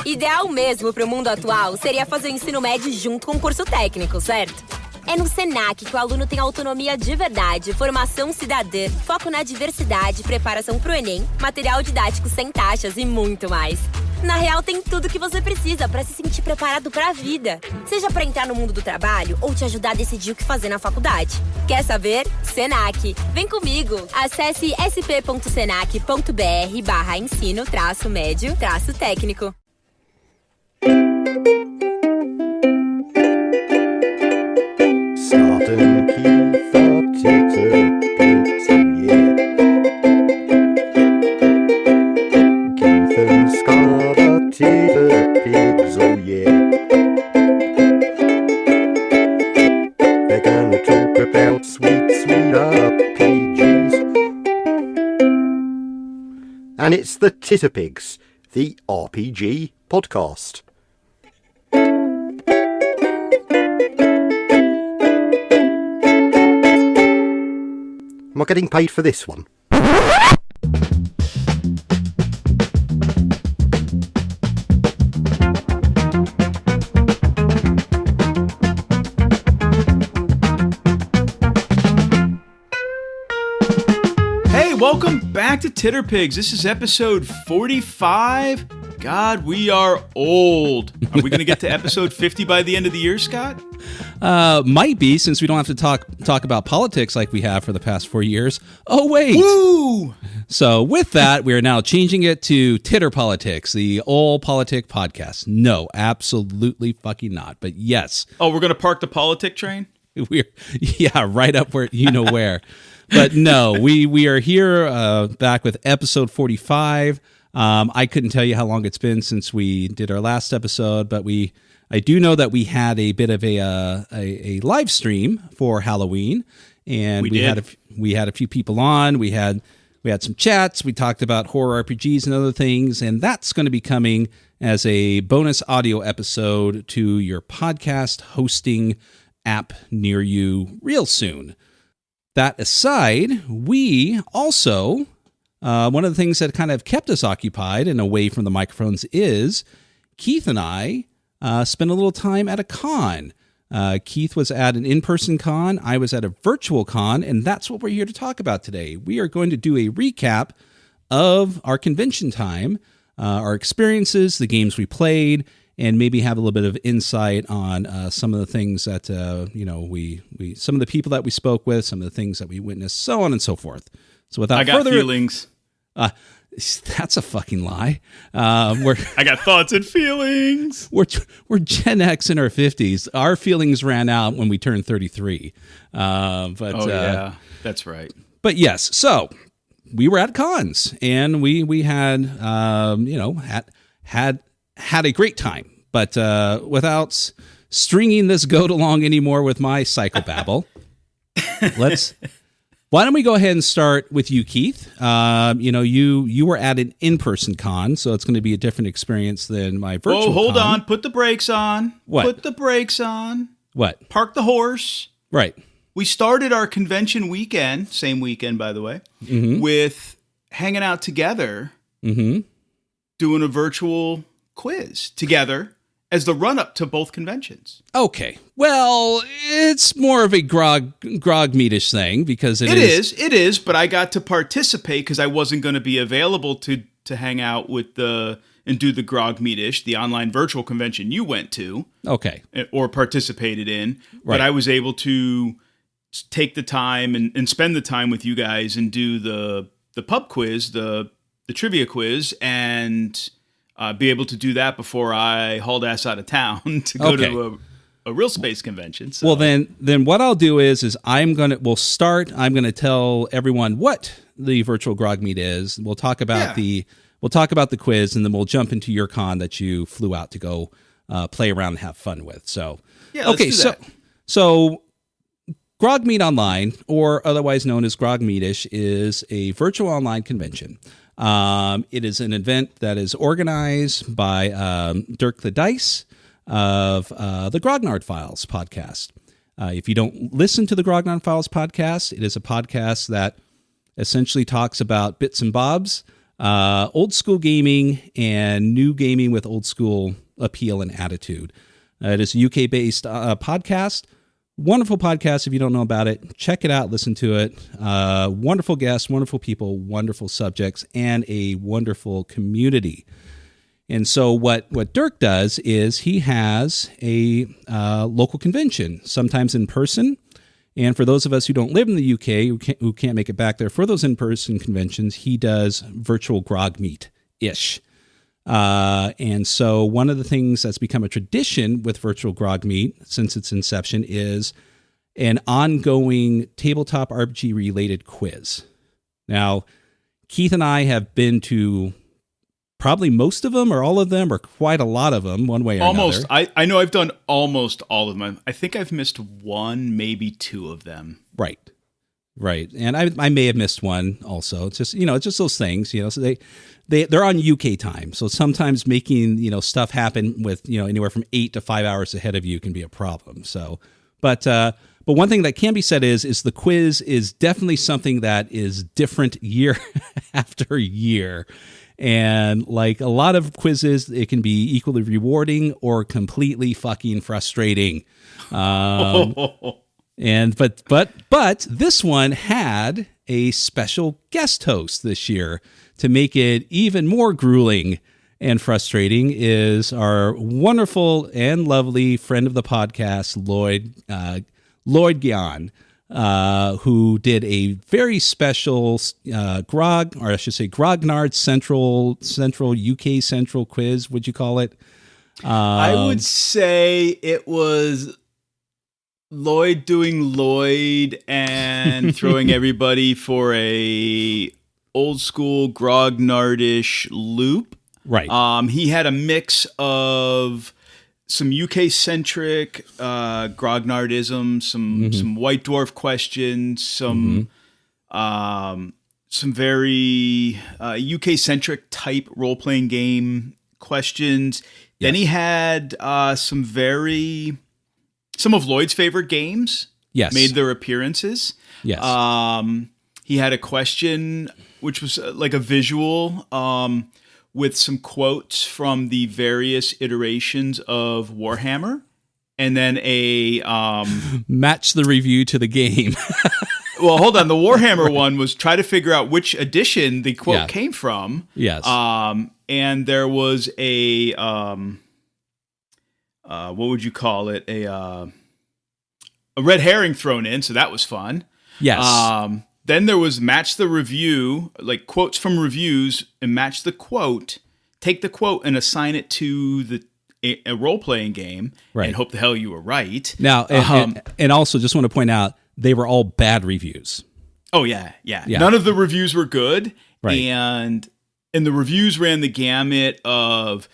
Ideal mesmo para o mundo atual seria fazer o ensino médio junto com o curso técnico, certo? É no Senac que o aluno tem autonomia de verdade, formação cidadã, foco na diversidade, preparação para o Enem, material didático sem taxas e muito mais. Na real, tem tudo que você precisa para se sentir preparado para a vida. Seja para entrar no mundo do trabalho ou te ajudar a decidir o que fazer na faculdade. Quer saber? Senac. Vem comigo! Acesse sp.senac.br/ensino-médio-técnico. Start and keep the Titterpigs, yeah. Keith and Scar, the Titterpigs, oh yeah. They're gonna talk about sweet, sweet RPGs. And it's the Titterpigs, the RPG podcast. Am I getting paid for this one? Hey, welcome back to Titterpigs. This is episode 45. God, we are old. Are we going to get to episode 50 by the end of the year, Scott? Might be, since we don't have to talk about politics like we have for the past 4 years. Oh, wait. Woo! So with that, we are now changing it to Titter Politics, the All Politic podcast. No, absolutely fucking not. But yes. Oh, we're going to park the politic train? Yeah, right up where, you know where. But no, we are here back with episode 45. I couldn't tell you how long it's been since we did our last episode, but I do know that we had a bit of a live stream for Halloween, and we had a few people on. We had some chats. We talked about horror RPGs and other things, and that's going to be coming as a bonus audio episode to your podcast hosting app near you real soon. That aside, we also one of the things that kind of kept us occupied and away from the microphones is Keith and I spent a little time at a con. Keith was at an in-person con. I was at a virtual con, and that's what we're here to talk about today. We are going to do a recap of our convention time, our experiences, the games we played, and maybe have a little bit of insight on some of the things that we some of the people that we spoke with, some of the things that we witnessed, so on and so forth. So without further feelings. That's a fucking lie. I got thoughts and feelings. We're Gen X in our 50s. Our feelings ran out when we turned 33. Yeah, that's right. But yes, so we were at cons and we had had a great time. But without stringing this goat along anymore with my psychobabble, why don't we go ahead and start with you, Keith? You were at an in-person con, so it's going to be a different experience than my virtual con. Oh, hold on. Put the brakes on. What? Put the brakes on. What? Park the horse. Right. We started our convention weekend, same weekend, by the way, with hanging out together, doing a virtual quiz together as the run-up to both conventions. Okay. Well, it's more of a Grogmeet'ish thing because it is, but I got to participate because I wasn't going to be available to hang out with and do the Grogmeet'ish, the online virtual convention you went to. Okay. Or participated in. Right. But I was able to take the time and spend the time with you guys and do the pub quiz, the trivia quiz, and be able to do that before I hauled ass out of town to go to a real space convention. So. Well, then what I'll do is I'm going to tell everyone what the virtual Grogmeet is. We'll talk about the quiz, and then we'll jump into your con that you flew out to go play around and have fun with. So, let's do that. So Grogmeet Online, or otherwise known as Grogmeet'ish, is a virtual online convention. It is an event that is organized by Dirk the Dice of the Grognard Files podcast. If you don't listen to the Grognard Files podcast, it is a podcast that essentially talks about bits and bobs old school gaming and new gaming with old school appeal and attitude. It is a UK-based podcast. Wonderful podcast. If you don't know about it, check it out. Listen to it. Wonderful guests, wonderful people, wonderful subjects, and a wonderful community. And so what Dirk does is he has a local convention, sometimes in person. And for those of us who don't live in the UK, who can't make it back there, for those in-person conventions, he does virtual Grogmeet'ish. And so one of the things that's become a tradition with Virtual Grogmeet since its inception is an ongoing tabletop RPG related quiz. Now, Keith and I have been to probably most of them or all of them or quite a lot of them one way or almost another. I know I've done almost all of them. I think I've missed one, maybe two of them. Right. And I may have missed one also. It's just, it's just those things, so they're on UK time. So sometimes making, stuff happen with, anywhere from 8 to 5 hours ahead of you can be a problem. So, but one thing that can be said is the quiz is definitely something that is different year after year. And like a lot of quizzes, it can be equally rewarding or completely fucking frustrating. And but this one had a special guest host this year to make it even more grueling and frustrating. Is our wonderful and lovely friend of the podcast, Lloyd Gian, who did a very special Grognard Central UK Central quiz. Would you call it? I would say it was Lloyd doing Lloyd and throwing everybody for a old school Grognardish loop. Right. He had a mix of some UK-centric Grognardism, some White Dwarf questions, some very UK-centric type role-playing game questions. Yeah. Then he had some of Lloyd's favorite games made their appearances. Yes. He had a question which was like a visual with some quotes from the various iterations of Warhammer, and then a match the review to the game. Well, hold on. The Warhammer one was try to figure out which edition the quote came from. Yes. And there was a what would you call it? A red herring thrown in, so that was fun. Yes. Then there was match the review, like quotes from reviews, and match the quote. Take the quote and assign it to a role-playing game, and hope the hell you were right. Now, and also just want to point out, they were all bad reviews. Oh, yeah. None of the reviews were good. Right. And the reviews ran the gamut of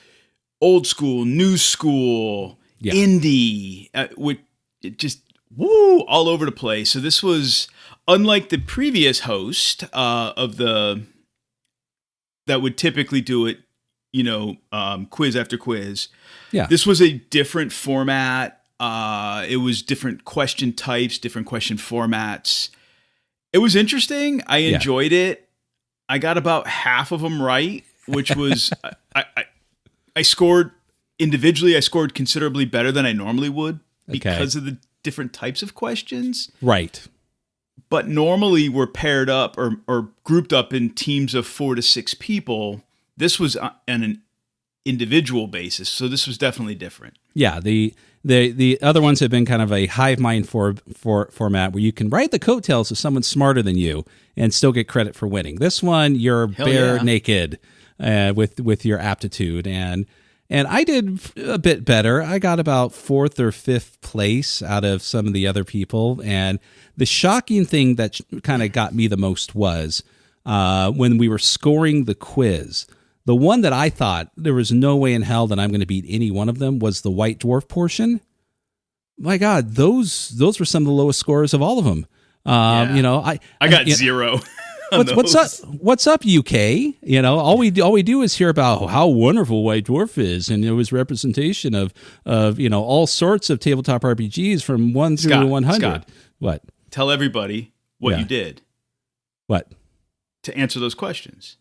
old school, new school, indie, with just all over the place. So this was unlike the previous host that would typically do it, quiz after quiz. Yeah. This was a different format. It was different question types, different question formats. It was interesting. I enjoyed it. I got about half of them right, which was I scored individually. I scored considerably better than I normally would because of the different types of questions. Right. But normally we're paired up or grouped up in teams of 4 to 6 people. This was on an individual basis, so this was definitely different. Yeah, the other ones have been kind of a hive mind format where you can ride the coattails of someone smarter than you and still get credit for winning. This one, you're bare naked with your aptitude, and I did a bit better. I got about 4th or 5th place out of some of the other people, and the shocking thing that kind of got me the most was when we were scoring the quiz. The one that I thought there was no way in hell that I'm going to beat any one of them was the White Dwarf portion. My God, those were some of the lowest scores of all of them. I got 0. What's up, UK? All we do is hear about how wonderful White Dwarf is, and it was representation of all sorts of tabletop RPGs from 1 through 100. Scott, what? Tell everybody what you did. What? To answer those questions.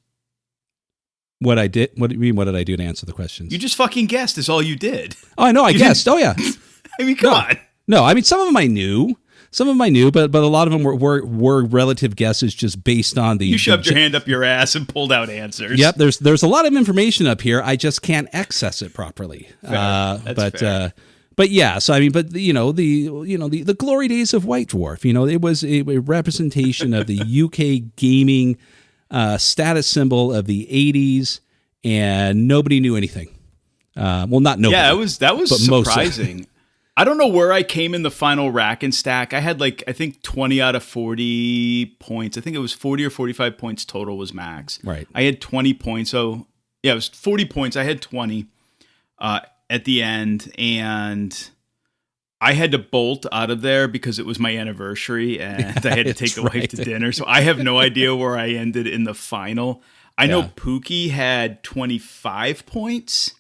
What I did? What do you mean? What did I do to answer the questions? You just fucking guessed is all you did. Oh, I know. I guessed. Oh, yeah. I mean, come on. No, I mean, some of them I knew. Some of them I knew, but a lot of them were relative guesses just based on the... You shoved your hand up your ass and pulled out answers. Yep, there's a lot of information up here. I just can't access it properly. That's fair. But yeah, so I mean, but the glory days of White Dwarf. It was a representation of the UK gaming status symbol of the 80s, and nobody knew anything. Well, not nobody. Yeah, that was surprising. Most. I don't know where I came in the final rack and stack. I had I think 20 out of 40 points. I think it was 40 or 45 points total was max. Right. I had 20 points. So yeah, it was 40 points. I had 20 at the end, and I had to bolt out of there because it was my anniversary and I had to take the wife to dinner. So I have no idea where I ended in the final. I know Pookie had 25 points.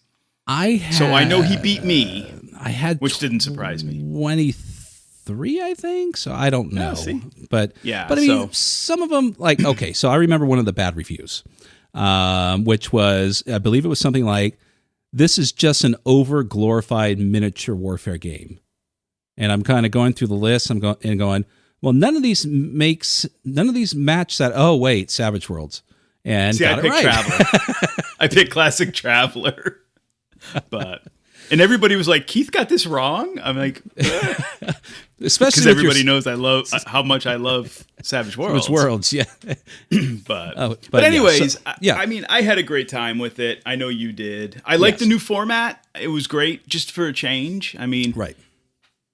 So I know he beat me. I had, which didn't surprise me. 23, I think. So I don't know. But I mean, some of them, okay. So I remember one of the bad reviews, which was, I believe it was something like, "This is just an over glorified miniature warfare game." And I'm kind of going through the list. I'm going, well, none of these match that. Oh wait, Savage Worlds. And I picked Traveler. I picked Classic Traveler. And everybody was like, "Keith got this wrong." I'm like, especially because everybody knows how much I love Savage Worlds. Savage Worlds, yeah. but anyways, yeah. I mean, I had a great time with it. I know you did. I like the new format. It was great just for a change. I mean, right.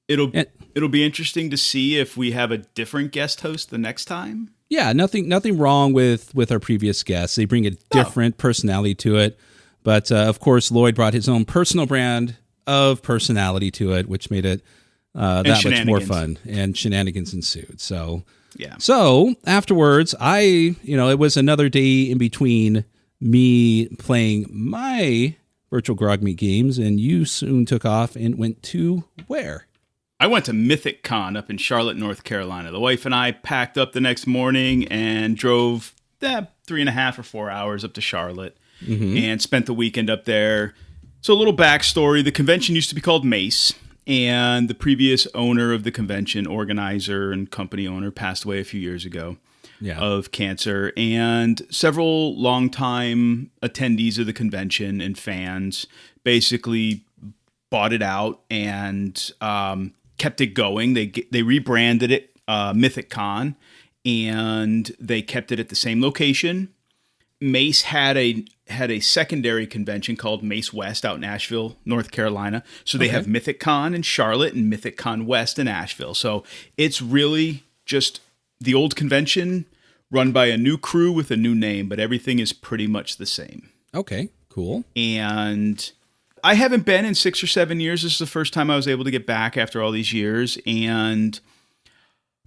It'll be interesting to see if we have a different guest host the next time. Yeah, nothing wrong with our previous guests. They bring a different personality to it. But, of course, Lloyd brought his own personal brand of personality to it, which made it that much more fun. And shenanigans ensued. So, yeah. So, afterwards, it was another day in between me playing my virtual Grogmeet games, and you soon took off and went to where? I went to Mythic Con up in Charlotte, North Carolina. The wife and I packed up the next morning and drove 3.5 or 4 hours up to Charlotte. Mm-hmm. And spent the weekend up there. So a little backstory. The convention used to be called Mace, and the previous owner of the convention, organizer and company owner, passed away a few years ago of cancer. And several longtime attendees of the convention and fans basically bought it out and kept it going. They rebranded it Mythic Con, and they kept it at the same location. Mace had a secondary convention called Mace West out in Asheville, North Carolina. So they have Mythic Con in Charlotte and Mythic Con West in Asheville. So it's really just the old convention run by a new crew with a new name, but everything is pretty much the same. Okay, cool. And I haven't been in 6 or 7 years. This is the first time I was able to get back after all these years. And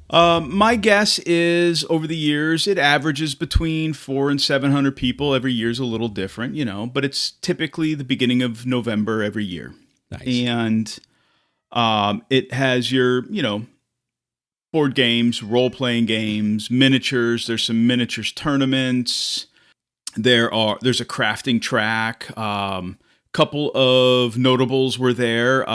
my guess is over the years, it averages between 400 and 700 people. Every year's a little different, but it's typically the beginning of November every year. Nice. And it has your, board games, role-playing games, miniatures. There's some miniatures tournaments. There's a crafting track. Couple of notables were there.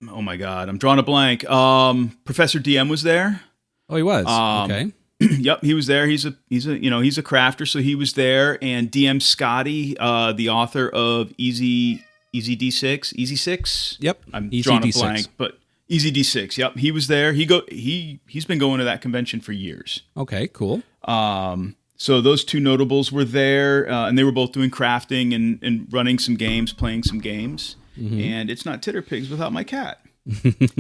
Oh my God, I'm drawing a blank. Professor DM was there. Oh, he was. Okay. Yep, he was there. He's a crafter, so he was there. And DM Scotty, the author of Easy D6, Easy 6. Yep. I'm Easy drawing D6. a blank, but Easy D6. Yep, he was there. He's been going to that convention for years. Okay, cool. So those two notables were there, and they were both doing crafting and running some games, playing some games. Mm-hmm. And it's not Titterpigs without my cat.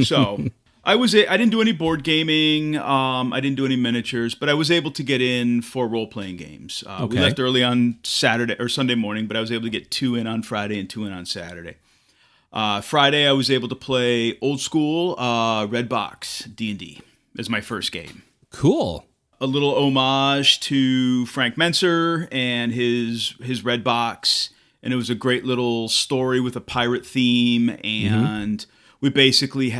So I didn't do any board gaming. I didn't do any miniatures, but I was able to get in 4 role-playing games. We left early on Saturday or Sunday morning, but I was able to get 2 in on Friday and 2 in on Saturday. Friday, I was able to play old school Red Box D&D as my first game. Cool. A little homage to Frank Menser and his Red Box. And it was a great little story with a pirate theme. And we basically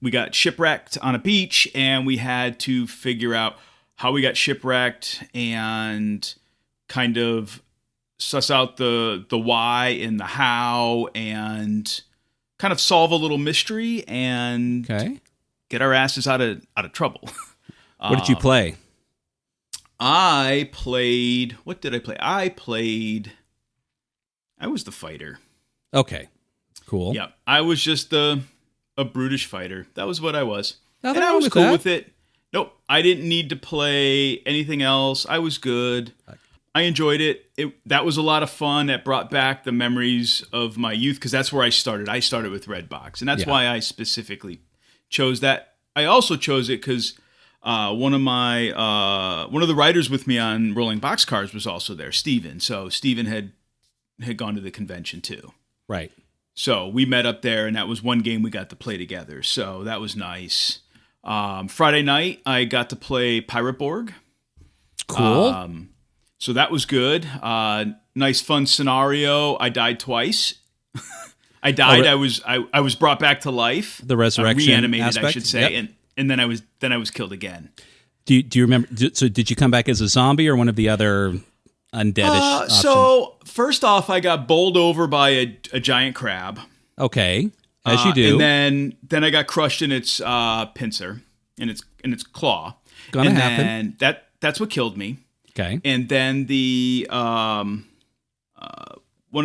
we got shipwrecked on a beach, and we had to figure out how we got shipwrecked and kind of suss out the why and the how, and kind of solve a little mystery and get our asses out of trouble. What did you play? I played. What did I play? I was the fighter. Okay, cool. Yeah, I was just a brutish fighter. That was what I was, Nothing and I wrong was with cool that. with it. Nope, I didn't need to play anything else. I was good. I enjoyed it. That was a lot of fun. That brought back the memories of my youth, because that's where I started. I started with Redbox, and that's why I specifically chose that. I also chose it because one of the writers with me on Rolling Boxcars was also there, Steven. So Steven had gone to the convention too. Right. So we met up there, and that was one game we got to play together. So that was nice. Friday night, I got to play Pirate Borg. Cool. So that was good. Nice, fun scenario. I died twice. I died. I was brought back to life. The resurrection reanimated, aspect? I should say, Yep. and then I was killed again. Do you remember? So did you come back as a zombie or one of the other undeadish options? So first off, I got bowled over by a giant crab. Okay, as you do. And then I got crushed in its pincer, in its claw. Gonna and happen. then that's what killed me. Okay. And then the one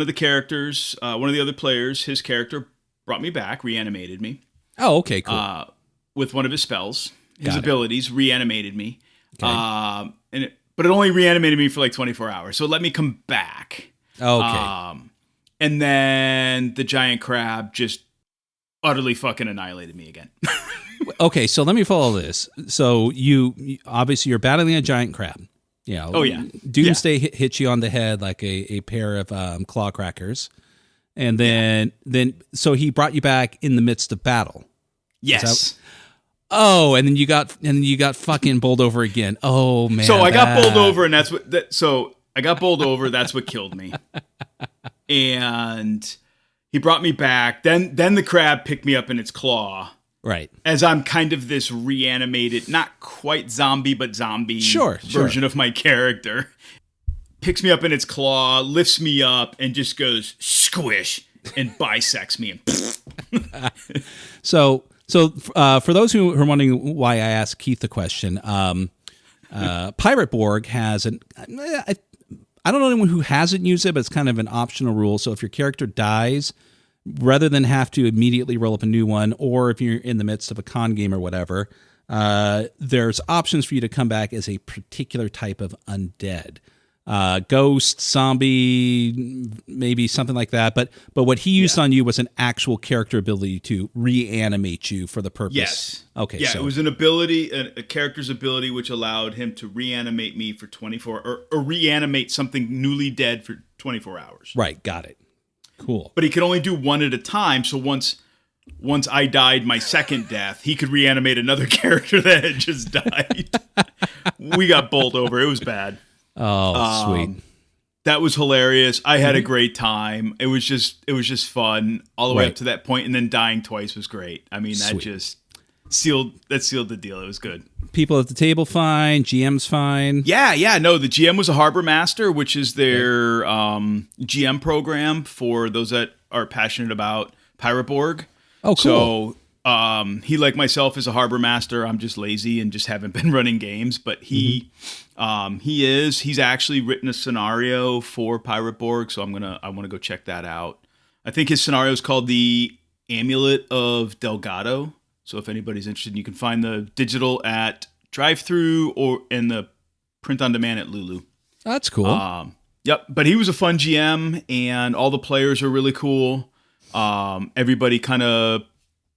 of the characters, one of the other players, his character brought me back, reanimated me. Oh, okay, cool. With one of his spells, his Got it. abilities, reanimated me. Okay. But it only reanimated me for like 24 hours, so it let me come back. Okay. And then the giant crab just utterly fucking annihilated me again. Okay, so let me follow this. So you obviously you're battling a giant crab. You know, Oh, yeah. Doomsday hits you on the head like a pair of claw crackers, and then so he brought you back in the midst of battle. Yes. Oh, and then you got fucking bowled over again. Oh man. So I got bowled over, and I got bowled over. That's what killed me. And he brought me back. Then the crab picked me up in its claw. Right. As I'm kind of this reanimated, not quite zombie, but zombie version of my character. Picks me up in its claw, lifts me up, and just goes squish and bisects me. So for those who are wondering why I asked Keith the question, Pirate Borg has I don't know anyone who hasn't used it, but it's kind of an optional rule. So if your character dies, rather than have to immediately roll up a new one, or if you're in the midst of a con game or whatever, there's options for you to come back as a particular type of undead. Ghost, zombie, maybe something like that. But what he used on you was an actual character ability to reanimate you for the purpose. Yes. Okay. Yeah, so it was an ability, a character's ability, which allowed him to reanimate me for 24, or reanimate something newly dead for 24 hours. right. Got it. Cool. But he could only do one at a time. So once I died my second death, he could reanimate another character that had just died. We got bowled over. It was bad. Oh, sweet. That was hilarious. I had a great time. It was just fun all the way Right. up to that point, and then dying twice was great. I mean, that Sweet. just sealed the deal. It was good. People at the table fine. GM's fine. Yeah. No, the GM was a Harbor Master, which is their GM program for those that are passionate about Pirate Borg. Oh, cool. So he, like myself, is a Harbor Master. I'm just lazy and just haven't been running games. But he's actually written a scenario for Pirate Borg, so I want to go check that out. I think his scenario is called the Amulet of Delgado. So if anybody's interested, you can find the digital at Drive-Thru or in the print on demand at Lulu. That's cool. Yep, but he was a fun GM, and all the players are really cool. Everybody kind of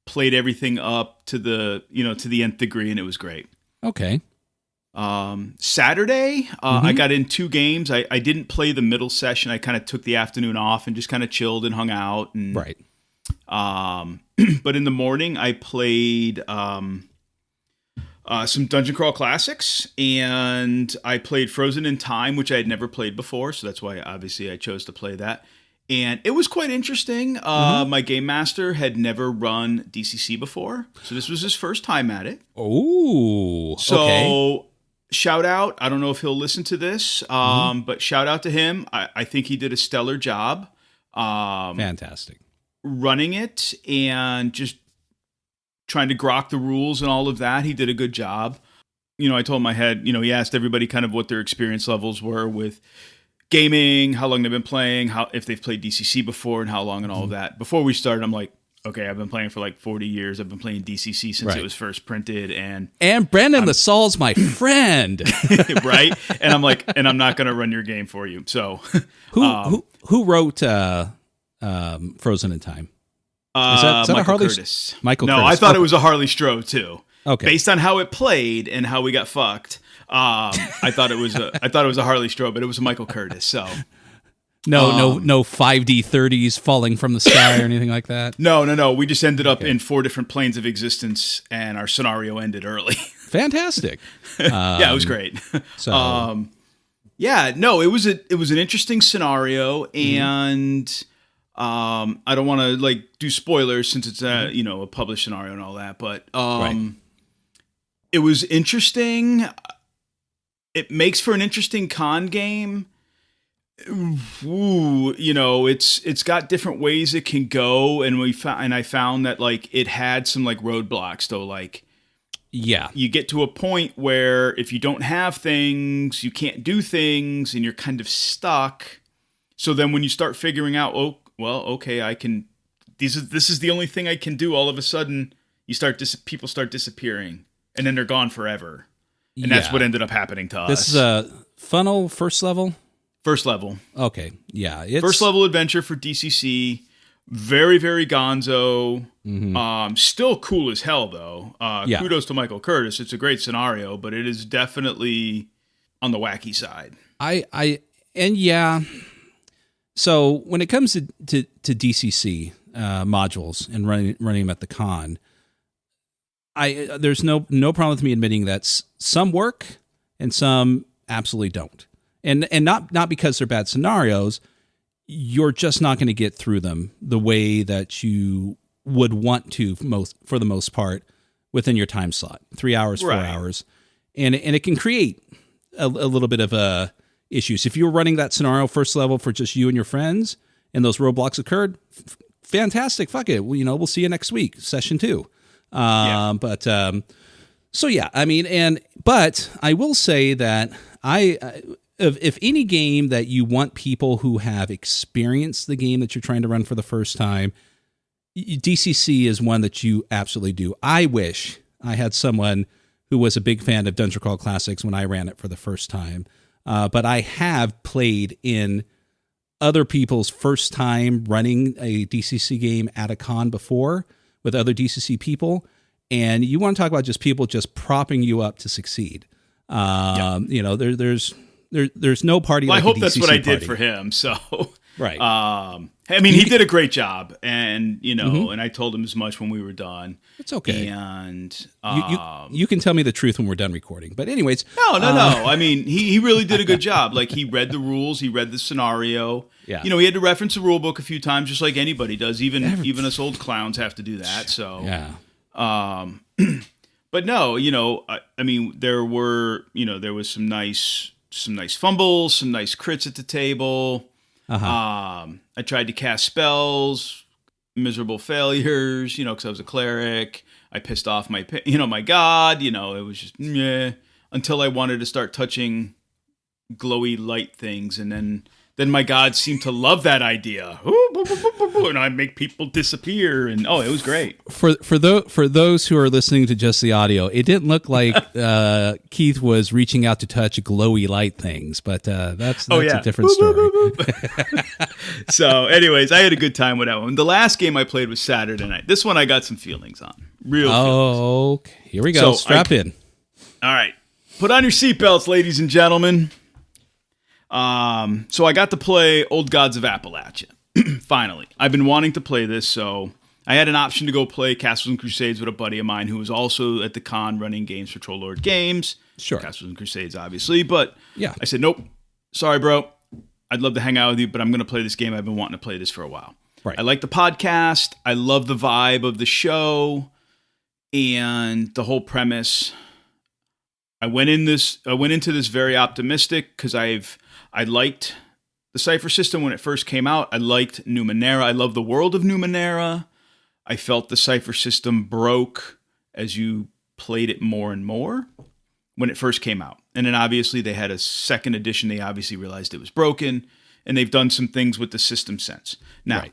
played everything up to the nth degree, and it was great. Okay. Saturday, I got in 2 games. I didn't play the middle session. I kind of took the afternoon off and just kind of chilled and hung out. And, Right. But in the morning, I played some Dungeon Crawl Classics, and I played Frozen in Time, which I had never played before, so that's why obviously I chose to play that. And it was quite interesting. My game master had never run DCC before, so this was his first time at it. Oh, So okay. shout out. I don't know if he'll listen to this, but shout out to him. I think he did a stellar job. Fantastic. Running it and just trying to grok the rules and all of that. He did a good job. I told him I had, he asked everybody kind of what their experience levels were with gaming, how long they've been playing, if they've played DCC before and how long and all of that. Before we started, I'm like, okay, I've been playing for like 40 years. I've been playing DCC since it was first printed. And Brandon LaSalle's my friend. Right? And I'm like, and I'm not going to run your game for you. So who wrote Frozen in Time? Is that Michael a Harley Curtis. Michael No, Curtis. I thought it was a Harley Strode too. Okay. Based on how it played and how we got fucked, I thought it was a Harley Strode, but it was a Michael Curtis. So no 5D 30s falling from the sky or anything like that. No. We just ended up in 4 different planes of existence, and our scenario ended early. Fantastic. Yeah, it was great. So it was an interesting scenario, and I don't want to like do spoilers since it's a published scenario and all that, but it was interesting. It makes for an interesting con game. Ooh, it's got different ways it can go, and I found that like it had some like roadblocks though. Like, you get to a point where if you don't have things, you can't do things, and you're kind of stuck. So then when you start figuring out, okay, I can. This is the only thing I can do. All of a sudden, people start disappearing, and then they're gone forever. And that's what ended up happening to us. This is a funnel first level? First level. Okay, yeah. First level adventure for DCC. Very, very gonzo. Still cool as hell, though. Kudos to Michael Curtis. It's a great scenario, but it is definitely on the wacky side. So when it comes to DCC modules and running them at the con, there's no problem with me admitting that some work and some absolutely don't, and not because they're bad scenarios. You're just not going to get through them the way that you would want to for the most part within your time slot, 3 hours, 4 hours, and it can create a little bit of issues. If you were running that scenario first level for just you and your friends, and those roadblocks occurred, fantastic. Fuck it. We'll see you next week, session 2. But I will say that if any game that you want people who have experienced the game that you're trying to run for the first time, DCC is one that you absolutely do. I wish I had someone who was a big fan of Dungeon Crawl Classics when I ran it for the first time. But I have played in other people's first time running a DCC game at a con before with other DCC people. And you want to talk about just people just propping you up to succeed. There's no party. Well, like I hope a that's DCC what I party. did for him. So right. He did a great job, and and I told him as much when we were done. It's okay. And you can tell me the truth when we're done recording. But anyways, no. I mean, he really did a good job. Like, he read the rules, he read the scenario. Yeah. He had to reference the rule book a few times, just like anybody does. Even us old clowns have to do that. So yeah. But no, I mean, there was some nice fumbles, some nice crits at the table. I tried to cast spells, miserable failures, because I was a cleric. I pissed off my god, it was just until I wanted to start touching glowy light things, and then my god seemed to love that idea, and I'd make people disappear, and it was great. For those who are listening to just the audio, it didn't look like Keith was reaching out to touch glowy light things, but that's a different story. So, anyways, I had a good time with that one. The last game I played was Saturday night. This one I got some feelings on. Feelings. Okay. Here we go. So strap in. All right. Put on your seatbelts, ladies and gentlemen. So I got to play Old Gods of Appalachia. Finally. I've been wanting to play this, so I had an option to go play Castles and Crusades with a buddy of mine who was also at the con running games for Troll Lord Games. Sure. Castles and Crusades, obviously, but yeah. I said, nope. Sorry, bro. I'd love to hang out with you, but I'm going to play this game. I've been wanting to play this for a while. Right. I like the podcast. I love the vibe of the show and the whole premise. I went into this very optimistic because I liked the Cypher system when it first came out. I liked Numenera. I love the world of Numenera. I felt the Cypher system broke as you played it more and more when it first came out. And then obviously they had a second edition. They obviously realized it was broken, and they've done some things with the system since. Now,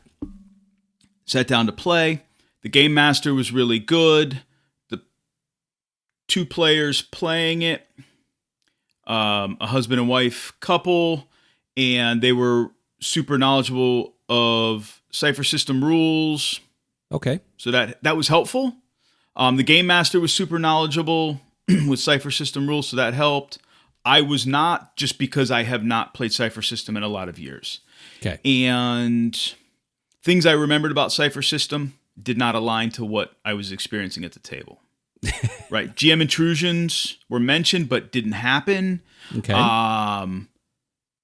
sat down to play. The Game Master was really good. The 2 players playing it, a husband and wife couple, and they were super knowledgeable of Cypher system rules. Okay. So that was helpful. The Game Master was super knowledgeable with Cypher system rules, so that helped. I was not, just because I have not played Cypher system in a lot of years. Okay. And things I remembered about Cypher system did not align to what I was experiencing at the table. Right. GM intrusions were mentioned, but didn't happen. Okay.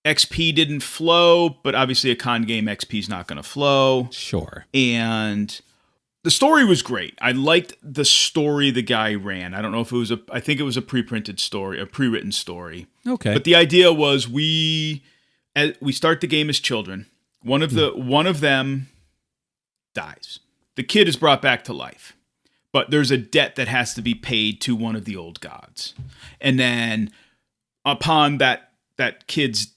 XP didn't flow, but obviously a con game XP is not going to flow. Sure. And the story was great. I liked the story the guy ran. I don't know if it was I think it was a pre-printed story, a pre-written story. Okay. But the idea was we start the game as children. One of them dies. The kid is brought back to life. But there's a debt that has to be paid to one of the old gods. And then upon that kid's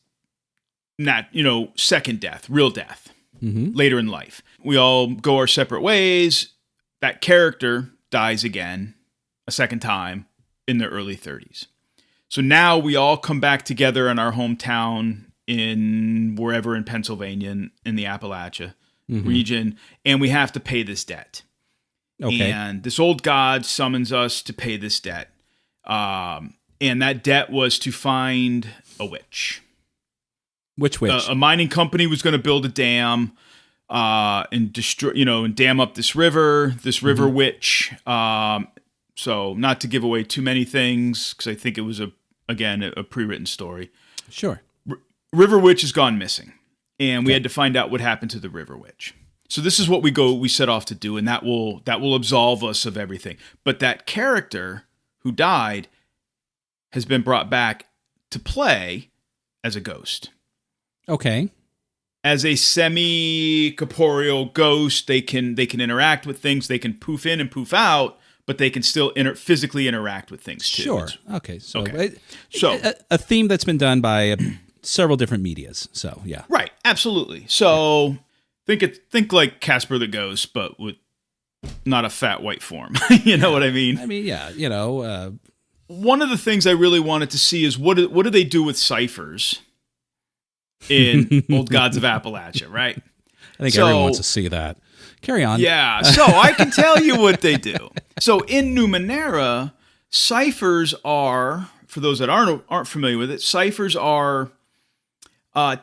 second death, real death, later in life, we all go our separate ways. That character dies again a second time in their early 30s. So now we all come back together in our hometown in wherever in Pennsylvania, in the Appalachia region, and we have to pay this debt. Okay. And this old god summons us to pay this debt. And that debt was to find a witch. Which witch? A mining company was going to build a dam and destroy, and dam up this river witch. So not to give away too many things, because I think it was a pre-written story. Sure. River witch has gone missing, and we had to find out what happened to the river witch. So this is what we set off to do, and that will absolve us of everything. But that character who died has been brought back to play as a ghost. Okay. As a semi-corporeal ghost, they can interact with things. They can poof in and poof out, but they can still physically interact with things too. Sure. Okay. So, So a theme that's been done by several different medias. So yeah. Right. Absolutely. So think like Casper the Ghost, but with not a fat white form. You know what I mean? I mean, yeah. One of the things I really wanted to see is what do they do with ciphers in Old Gods of Appalachia, right? I think everyone wants to see that. Carry on. Yeah, so I can tell you what they do. So in Numenera, ciphers are, for those that aren't familiar with it, ciphers are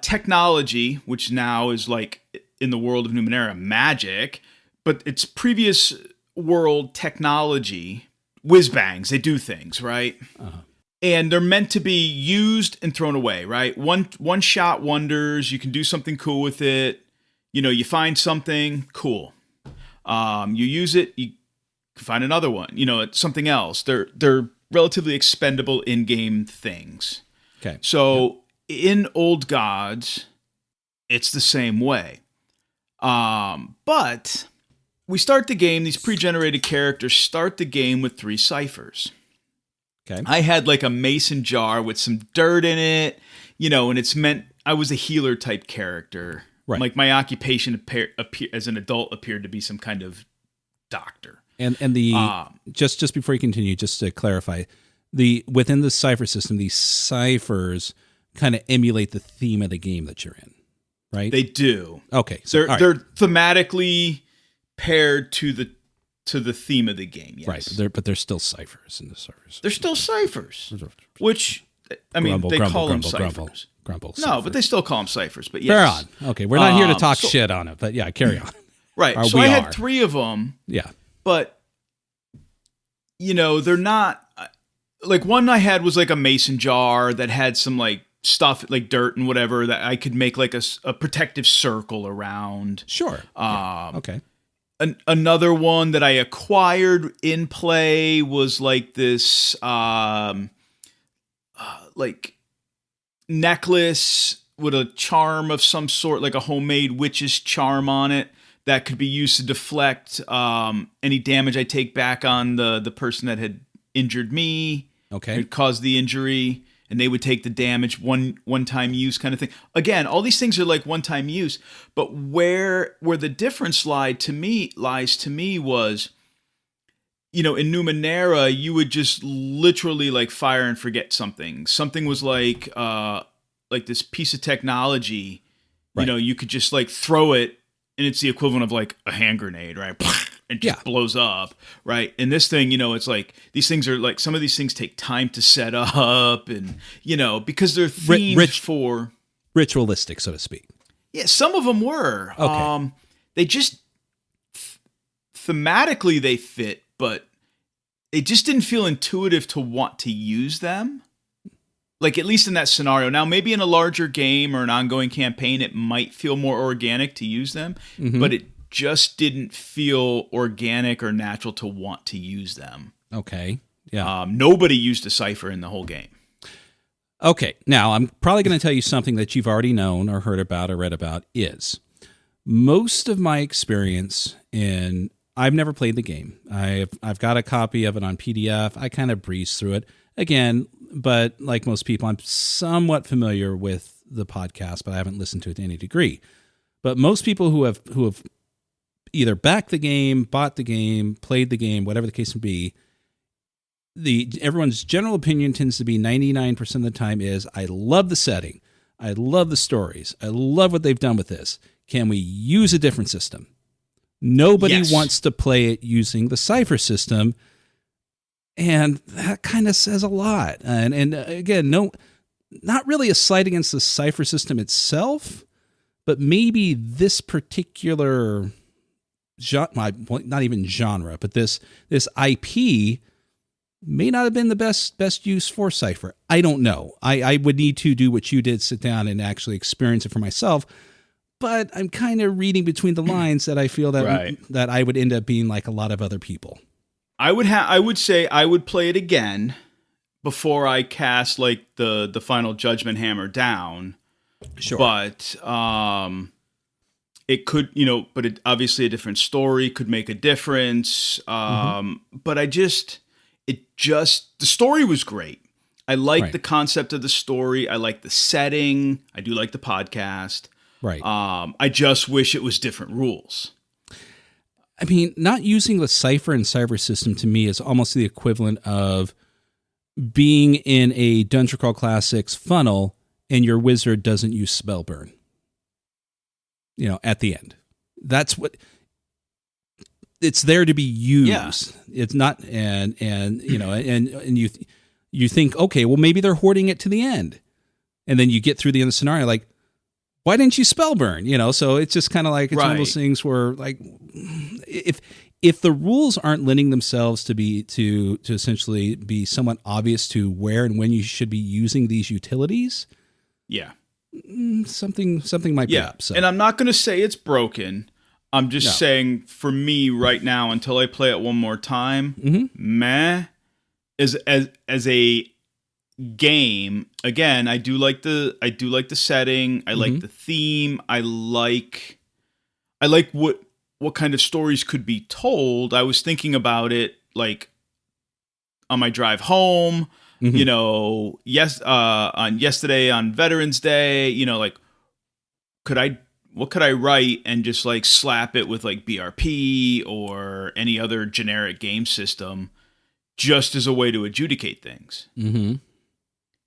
technology, which now is like in the world of Numenera magic, but it's previous world technology, whiz-bangs. They do things, right? Uh-huh. And they're meant to be used and thrown away, right? One shot wonders. You can do something cool with it. You find something cool. You use it. You can find another one. It's something else. They're relatively expendable in-game things. Okay. So in Old Gods, it's the same way. But we start the game. These pre-generated characters start the game with 3 ciphers. Okay. I had like a mason jar with some dirt in it, and it's meant I was a healer type character. Right. Like my occupation as an adult appeared to be some kind of doctor. And the just before you continue, just to clarify, within the cipher system, these ciphers kind of emulate the theme of the game that you're in, right? They do. Okay, so they're thematically paired to the theme of the game. Yes. Right, but they're still ciphers in the ciphers. They're still ciphers, which they call them ciphers. Grumble. No, but they still call them ciphers. But yes. Fair on. Okay, we're not here to talk shit on it, but yeah, carry on. Right. So I had 3 of them. Yeah. But they're not like one I had was like a mason jar that had some like stuff like dirt and whatever that I could make like a protective circle around. Sure. Okay. Another one that I acquired in play was like this like necklace with a charm of some sort, like a homemade witch's charm on it that could be used to deflect any damage I take back on the person that had injured me. Okay. It caused the injury, and they would take the damage, one-time use kind of thing. Again, all these things are like one-time use, but where the difference lies to me was, in Numenera, you would just literally like fire and forget something. Something was like this piece of technology, right. You could just like throw it, and it's the equivalent of like a hand grenade, right? It just blows up, right? And this thing, it's like these things are like, some of these things take time to set up, and because they're themed for ritualistic, so to speak. Yeah, some of them were. Okay. They just thematically they fit, but it just didn't feel intuitive to want to use them. Like, at least in that scenario. Now, maybe in a larger game or an ongoing campaign, it might feel more organic to use them, but it just didn't feel organic or natural to want to use them. Okay. Yeah. Nobody used a cipher in the whole game. Okay. Now, I'm probably going to tell you something that you've already known or heard about or read about is most of my experience in... I've never played the game. I've got a copy of it on PDF. I kind of breeze through it. Again, but like most people, I'm somewhat familiar with the podcast, but I haven't listened to it to any degree. But most people who have either backed the game, bought the game, played the game, whatever the case may be, everyone's general opinion tends to be 99% of the time is, I love the setting. I love the stories. I love what they've done with this. Can we use a different system? Nobody wants to play it using the cipher system. And that kind of says a lot. And again, not really a slight against the cipher system itself, but maybe this particular genre, not even genre, but this IP may not have been the best use for cipher. I don't know. I would need to do what you did, sit down and actually experience it for myself. But I'm kind of reading between the lines that I feel that that I would end up being like a lot of other people. I would say I would play it again before I cast like the final judgment hammer down. Sure. But it could, but obviously a different story could make a difference. But the story was great. I like the concept of the story. I like the setting. I do like the podcast. Right. I just wish it was different rules. I mean, not using the cipher and cipher system to me is almost the equivalent of being in a Dungeon Crawl Classics funnel and your wizard doesn't use spell burn. At the end. That's what it's there to be used. Yeah. It's not, and you think, okay, well maybe they're hoarding it to the end. And then you get through the end of the scenario like, why didn't you spell burn? So it's just kind of like, it's one of those things where like, if the rules aren't lending themselves to essentially be somewhat obvious to where and when you should be using these utilities. Yeah. Something might be up. So. And I'm not going to say it's broken. I'm just saying for me right now, until I play it one more time, meh, as a game, again, I do like the setting. I like the theme. I like what kind of stories could be told. I was thinking about it like on my drive home, on yesterday on Veterans Day, like what could I write and just like slap it with like BRP or any other generic game system just as a way to adjudicate things.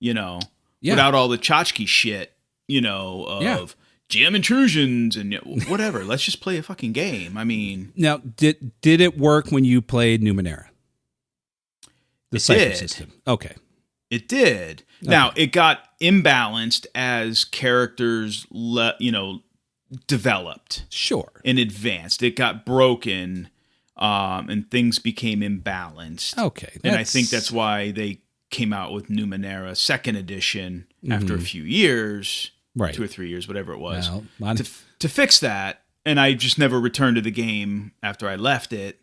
Without all the tchotchke shit, of GM intrusions and whatever. Let's just play a fucking game. I mean, now did it work when you played Numenera? The cipher system. Okay. It did. Okay. Now it got imbalanced as characters, developed. Sure. And advanced. It got broken, and things became imbalanced. Okay. And I think that's why they came out with Numenera 2nd edition after a few years, 2 or 3 years, whatever it was, to fix that. And I just never returned to the game after I left it.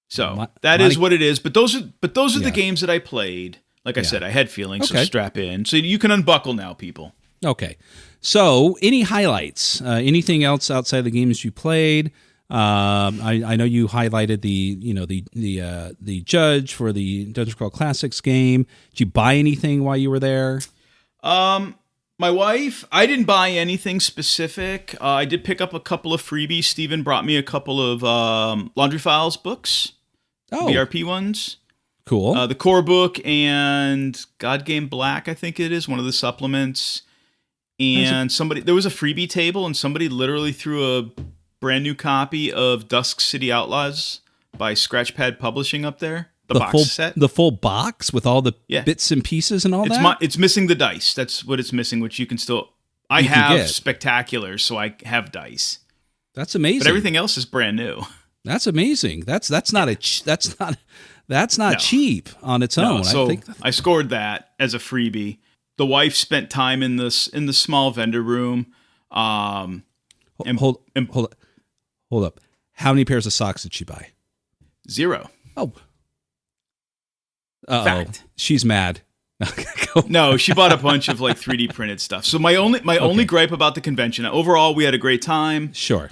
So that is what it is. But those are the games that I played. like I said, I had feelings, so Okay. strap in. So you can unbuckle now, people. Okay. So, any highlights? Anything else outside the games you played? I know you highlighted the judge for the Dungeon Crawl Classics game. Did you buy anything while you were there? My wife, I didn't buy anything specific. I did pick up a couple of freebies. Steven brought me a couple of Laundry Files books, BRP ones. Cool. The core book and God Game Black, I think it is, one of the supplements. And there was a freebie table, and somebody literally threw a brand new copy of Dusk City Outlaws by Scratchpad Publishing up there. The box set. The full box with all the bits and pieces and all that? It's missing the dice. That's what it's missing, which you can still... I have Spectaculars, so I have dice. That's amazing. But everything else is brand new. That's amazing. That's not cheap on its own. So I scored that as a freebie. The wife spent time in the small vendor room. Hold up. How many pairs of socks did she buy? 0. Oh. Fact. She's mad. No, she bought a bunch of like 3D printed stuff. So my only gripe about the convention, overall, we had a great time. Sure.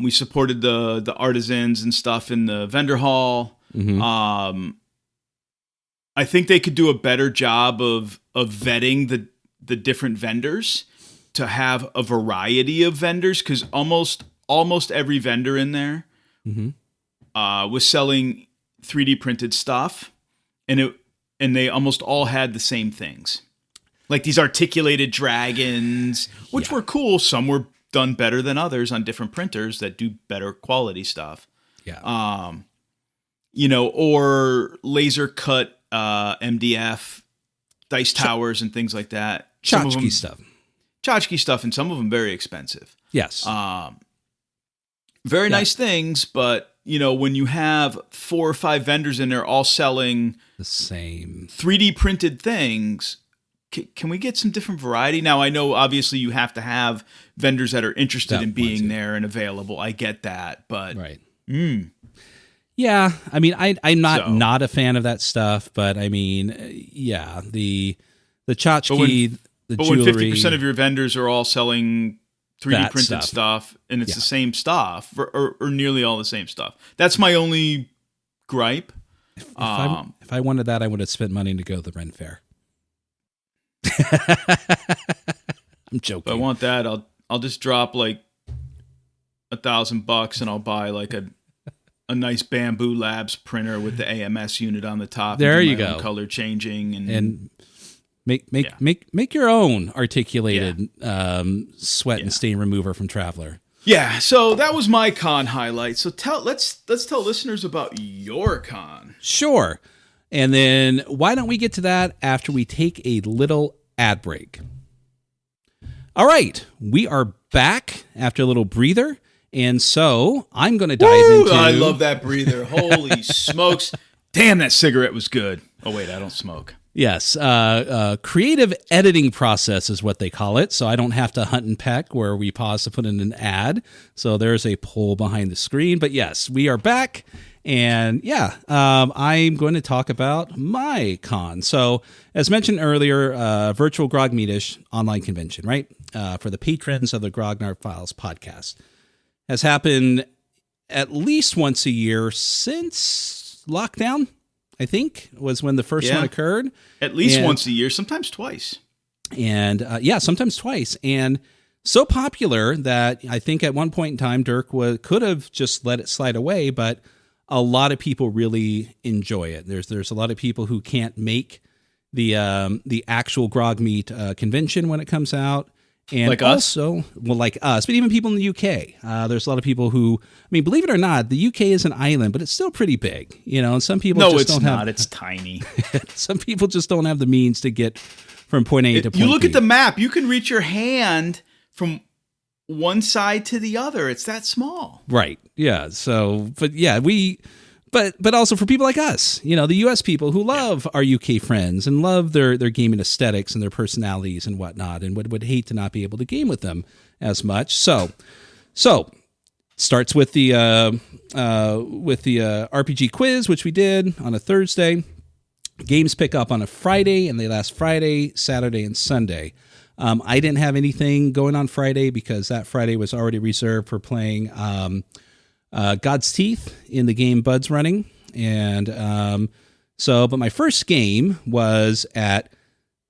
We supported the artisans and stuff in the vendor hall. Mm-hmm. I think they could do a better job of vetting the different vendors to have a variety of vendors, because almost every vendor in there was selling 3D printed stuff, and they almost all had the same things, like these articulated dragons, which were cool. Some were done better than others on different printers that do better quality stuff. Yeah. Or laser cut MDF dice towers and things like that. Tchotchke stuff, and some of them very expensive. Yes. Very nice things, but when you have 4 or 5 vendors in there all selling the same 3D printed things, can we get some different variety? Now, I know obviously you have to have vendors that are interested in being there and available. I get that, but right. Yeah, I mean, I'm not a fan of that stuff, but I mean, the tchotchke, the jewelry. When 50% of your vendors are all selling 3D printed stuff, and it's the same stuff, or nearly all the same stuff. That's my only gripe. If I wanted that, I would have spent money to go to the Ren Fair. I'm joking. If I want that, I'll just drop like $1,000 and I'll buy like a nice Bamboo Labs printer with the AMS unit on the top. There you go. Color changing and make your own articulated sweat and stain remover from Traveler. Yeah, so that was my con highlight. So let's tell listeners about your con. Sure. And then why don't we get to that after we take a little ad break? All right, we are back after a little breather. And so I'm going to dive into... I love that breather. Holy smokes. Damn, that cigarette was good. Oh, wait, I don't smoke. Yes. Creative editing process is what they call it. So I don't have to hunt and peck where we pause to put in an ad. So there's a poll behind the screen. But yes, we are back. And I'm going to talk about my con. So as mentioned earlier, virtual Grogmeet'ish online convention, right? For the patrons of the Grognard Files podcast. Has happened at least once a year since lockdown, I think, was when the first one occurred. At least once a year, sometimes twice. And sometimes twice. And so popular that I think at one point in time, Dirk could have just let it slide away, but a lot of people really enjoy it. There's a lot of people who can't make the actual Grogmeet convention when it comes out. And like also, us? Well, like us, but even people in the UK. There's a lot of people who, I mean, believe it or not, the UK is an island, but it's still pretty big. And some people just don't have... No, it's tiny. Some people just don't have the means to get from point A to point B. You look at the map, you can reach your hand from one side to the other. It's that small. Right. Yeah. So, but yeah, But also for people like us, the U.S. people who love our UK friends and love their gaming aesthetics and their personalities and whatnot, and would hate to not be able to game with them as much. So starts with the RPG quiz, which we did on a Thursday. Games pick up on a Friday, and they last Friday, Saturday, and Sunday. I didn't have anything going on Friday because that Friday was already reserved for playing God's Teeth in the game Bud's running. And but my first game was at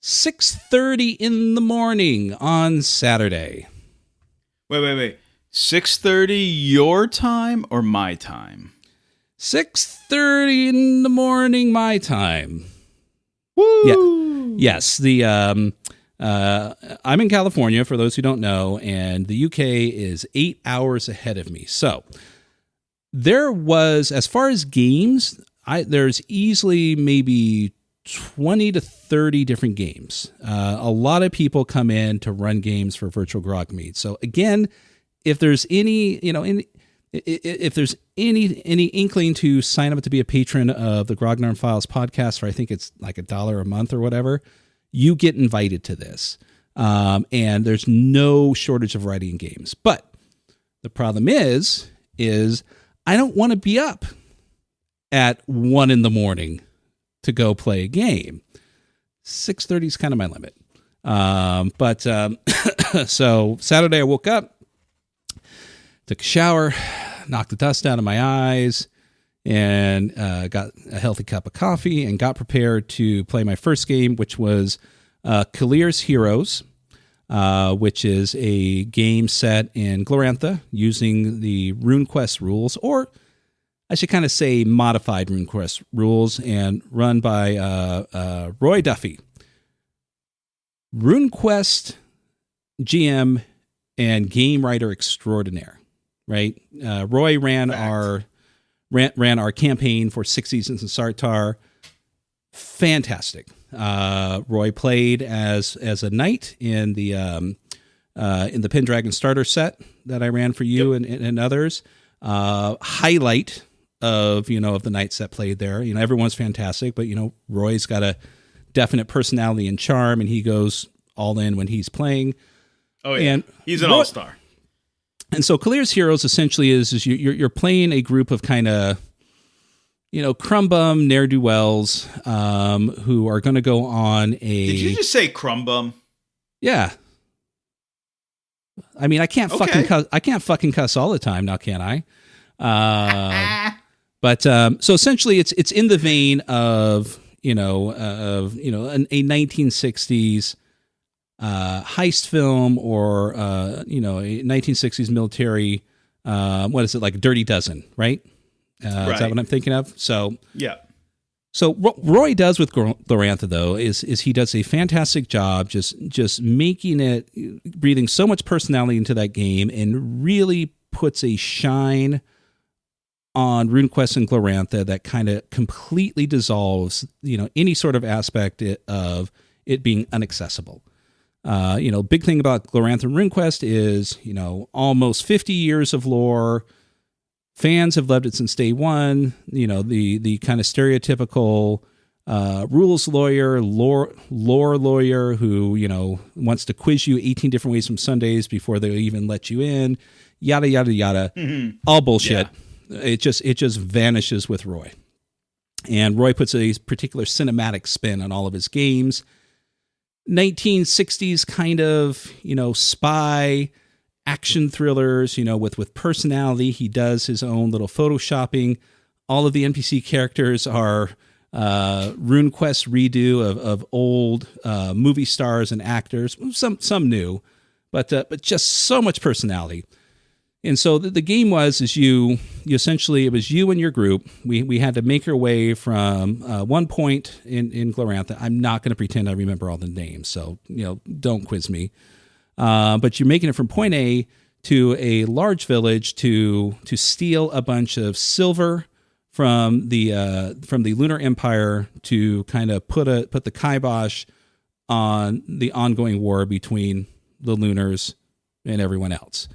6:30 in the morning on Saturday. Wait. 6:30 your time or my time? 6:30 in the morning my time. Woo! Yeah. Yes. I'm in California, for those who don't know, and the UK is 8 hours ahead of me. So there was, as far as games, there's easily maybe 20 to 30 different games. A lot of people come in to run games for Virtual Grogmeet. So again, if there's any inkling to sign up to be a patron of the Grognarn Files podcast, for I think it's like $1 a month or whatever, you get invited to this. And there's no shortage of variety in games. But the problem is I don't want to be up at 1 in the morning to go play a game. 6:30 is kind of my limit. So Saturday I woke up, took a shower, knocked the dust out of my eyes, and got a healthy cup of coffee and got prepared to play my first game, which was Kalir's Heroes, which is a game set in Glorantha using the RuneQuest rules, or I should kind of say modified RuneQuest rules, and run by Roy Duffy. RuneQuest GM and game writer extraordinaire, right? Roy ran our campaign for 6 seasons in Sartar. Fantastic. Roy played as a knight in the Pendragon starter set that I ran for you and others. Highlight of the knights that played there. Everyone's fantastic, but Roy's got a definite personality and charm, and he goes all in when he's playing. Oh yeah, and he's an all-star. And so Kalir's Heroes essentially is you're playing a group of kind of crumbum ne'er-do-wells who are going to go on a... Did you just say crumbum? Yeah. I mean, I can't fucking cuss all the time now, can I? But so essentially it's in the vein of a 1960s heist film, or a 1960s military, what is it, like Dirty Dozen, right? Right. Is that what I'm thinking of? So yeah. So what Roy does with Glorantha, though, is he does a fantastic job just making it, breathing so much personality into that game, and really puts a shine on RuneQuest and Glorantha that kind of completely dissolves any sort of aspect of it being inaccessible. Big thing about Glorantha and RuneQuest is almost 50 years of lore. Fans have loved it since day one. The kind of stereotypical rules lawyer, lore lawyer who wants to quiz you 18 different ways from Sundays before they even let you in. Yada yada yada. Mm-hmm. All bullshit. Yeah. It just vanishes with Roy. And Roy puts a particular cinematic spin on all of his games. 1960s kind of spy action thrillers, with personality. He does his own little photoshopping. All of the NPC characters are RuneQuest redo of old movie stars and actors. Some new, but just so much personality. And so the game was you essentially, it was you and your group. We had to make our way from one point in Glorantha. I'm not going to pretend I remember all the names, so don't quiz me. But you're making it from point A to a large village to steal a bunch of silver from the Lunar Empire to kind of put the kibosh on the ongoing war between the Lunars and everyone else.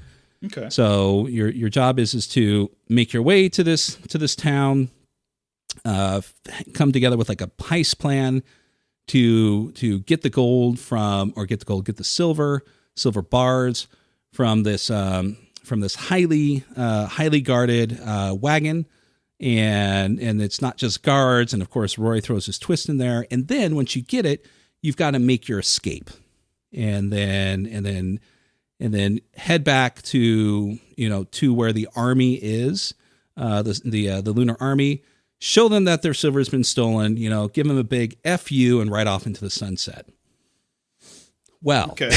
Okay. So your job is to make your way to this town, come together with like a heist plan to get the gold get the silver bars from this highly guarded wagon, and it's not just guards. And of course, Roy throws his twist in there. And then once you get it, you've got to make your escape, and then head back to where the army is, the lunar army. Show them that their silver has been stolen. Give them a big F you and ride off into the sunset. Well, okay.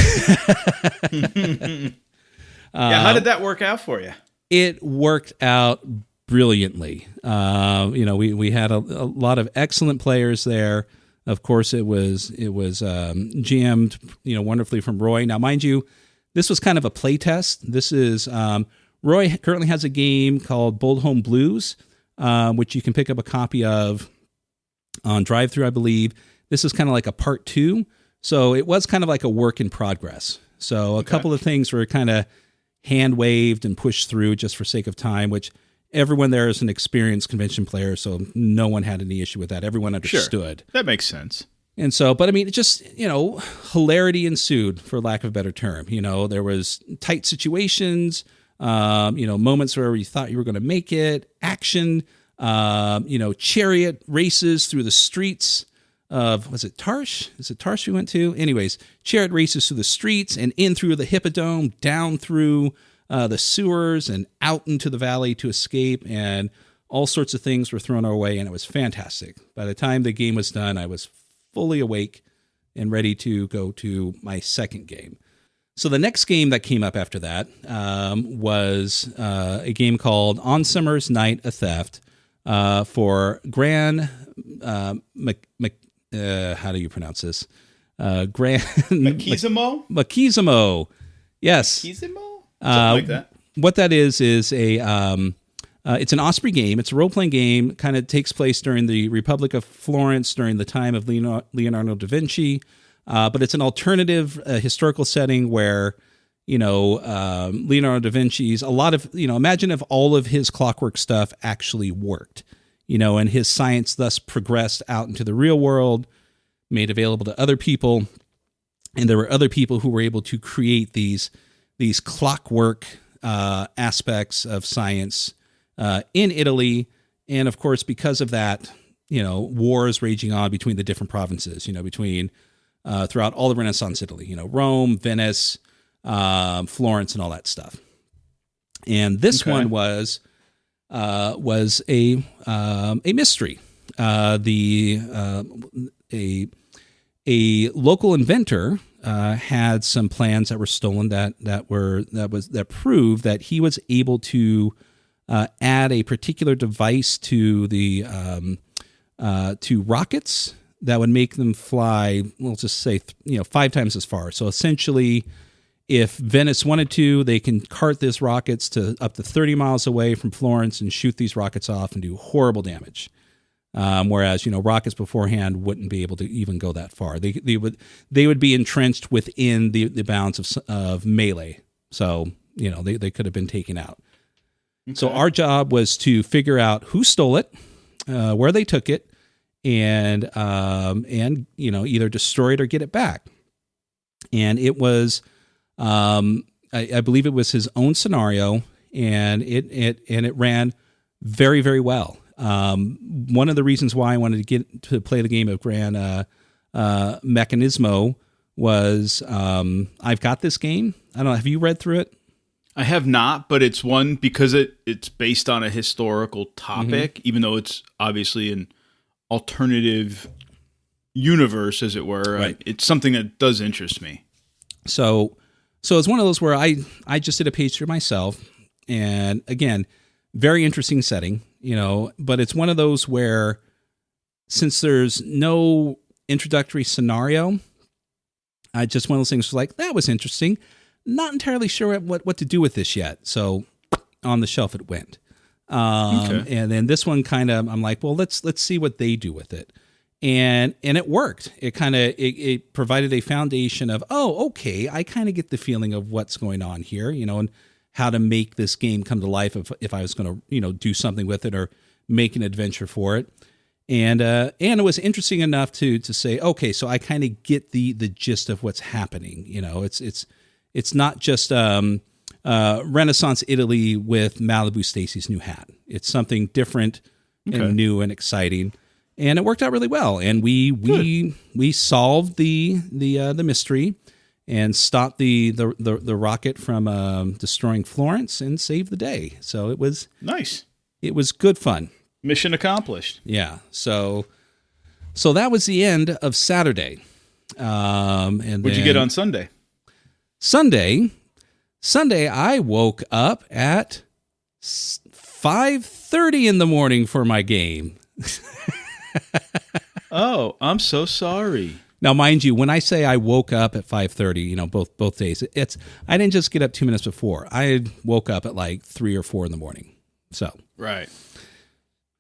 How did that work out for you? It worked out brilliantly. We had a lot of excellent players there. Of course, it was GM'd, wonderfully from Roy. Now, mind you, this was kind of a play test. This is Roy currently has a game called Bold Home Blues, which you can pick up a copy of on drive-thru, I believe. This is kind of like a part 2. So it was kind of like a work in progress. So a couple of things were kind of hand-waved and pushed through just for sake of time, which everyone there is an experienced convention player, so no one had any issue with that. Everyone understood. Sure. That makes sense. And so, but I mean, it just, hilarity ensued, for lack of a better term. There was tight situations, moments where you thought you were going to make it, action, chariot races through the streets of, was it Tarsh? Is it Tarsh we went to? Anyways, chariot races through the streets and in through the Hippodrome, down through the sewers and out into the valley to escape, and all sorts of things were thrown our way, and it was fantastic. By the time the game was done, I was fully awake and ready to go to my second game. So the next game that came up after that was a game called On Summer's Night, a Theft, for Gran how do you pronounce this? Gran Machismo? Machismo. Yes. Machismo? Something like that. What that is a it's an Osprey game. It's a role-playing game. Kind of takes place during the Republic of Florence during the time of Leonardo da Vinci. But it's an alternative historical setting where, Leonardo da Vinci's, a lot of, imagine if all of his clockwork stuff actually worked, and his science thus progressed out into the real world, made available to other people. And there were other people who were able to create these clockwork aspects of science in Italy. And of course, because of that, wars raging on between the different provinces, between throughout all the Renaissance Italy, Rome, Venice, Florence, and all that stuff. And this one was a mystery. A local inventor had some plans that were stolen that proved that he was able to add a particular device to the to rockets that would make them fly, we'll just say, 5 times as far. So essentially, if Venice wanted to, they can cart these rockets to up to 30 miles away from Florence and shoot these rockets off and do horrible damage. Whereas, rockets beforehand wouldn't be able to even go that far. They would be entrenched within the bounds of melee. So, they could have been taken out. Okay. So our job was to figure out who stole it, where they took it, and either destroy it or get it back. And it was, I believe it was his own scenario, and it ran very, very well. One of the reasons why I wanted to get to play the game of Gran Mechanismo was I've got this game. I don't know. Have you read through it? I have not, but it's one because it's based on a historical topic, even though it's obviously an alternative universe, as it were. Right. It's something that does interest me. So it's one of those where I just did a page through myself, and again, very interesting setting, but it's one of those where since there's no introductory scenario, I just one of those things was like, that was interesting. Not entirely sure what to do with this yet. So on the shelf it went. Okay. And then this one kind of, I'm like, well, let's see what they do with it. And it worked. It kind of, it provided a foundation of, oh, okay, I kind of get the feeling of what's going on here, and how to make this game come to life if I was going to, do something with it or make an adventure for it. And it was interesting enough to say, okay, so I kind of get the gist of what's happening. It's not just Renaissance Italy with Malibu Stacy's new hat. It's something different and new and exciting. And it worked out really well. And we solved the mystery and stopped the rocket from destroying Florence and saved the day. So it was nice. It was good fun. Mission accomplished. Yeah. So that was the end of Saturday. And what'd you get on Sunday? Sunday, I woke up at 5:30 in the morning for my game. Oh, I'm so sorry. Now, mind you, when I say I woke up at 5:30, both days, I didn't just get up 2 minutes before. I woke up at like 3 or 4 in the morning. So right.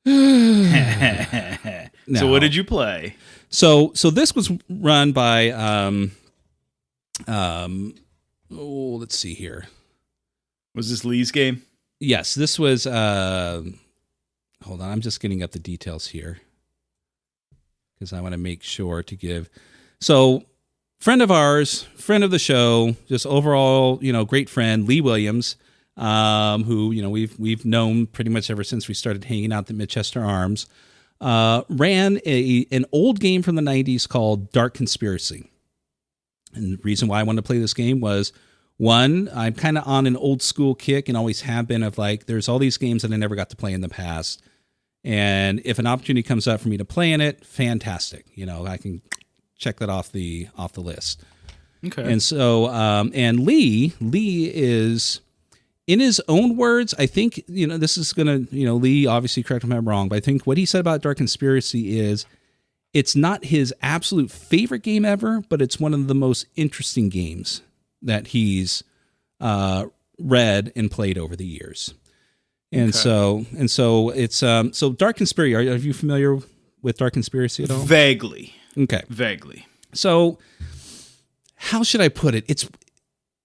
No. So what did you play? So this was run by let's see here. Was this Lee's game? Yes, this was hold on, I'm just getting up the details here because I want to make sure to give. So, friend of ours, friend of the show, just overall, great friend, Lee Williams, who, we've known pretty much ever since we started hanging out at Manchester Arms, ran an old game from the 90s called Dark Conspiracy. And the reason why I wanted to play this game was, one, I'm kind of on an old school kick and always have been of like, there's all these games that I never got to play in the past. And if an opportunity comes up for me to play in it, fantastic. I can check that off the list. Okay. And so, and Lee is, in his own words, I think, this is going to, Lee, obviously correct me if I'm wrong, but I think what he said about Dark Conspiracy is it's not his absolute favorite game ever, but it's one of the most interesting games that he's read and played over the years. And so it's so Dark Conspiracy. Are you familiar with Dark Conspiracy at all? Vaguely. Okay. Vaguely. So how should I put it? It's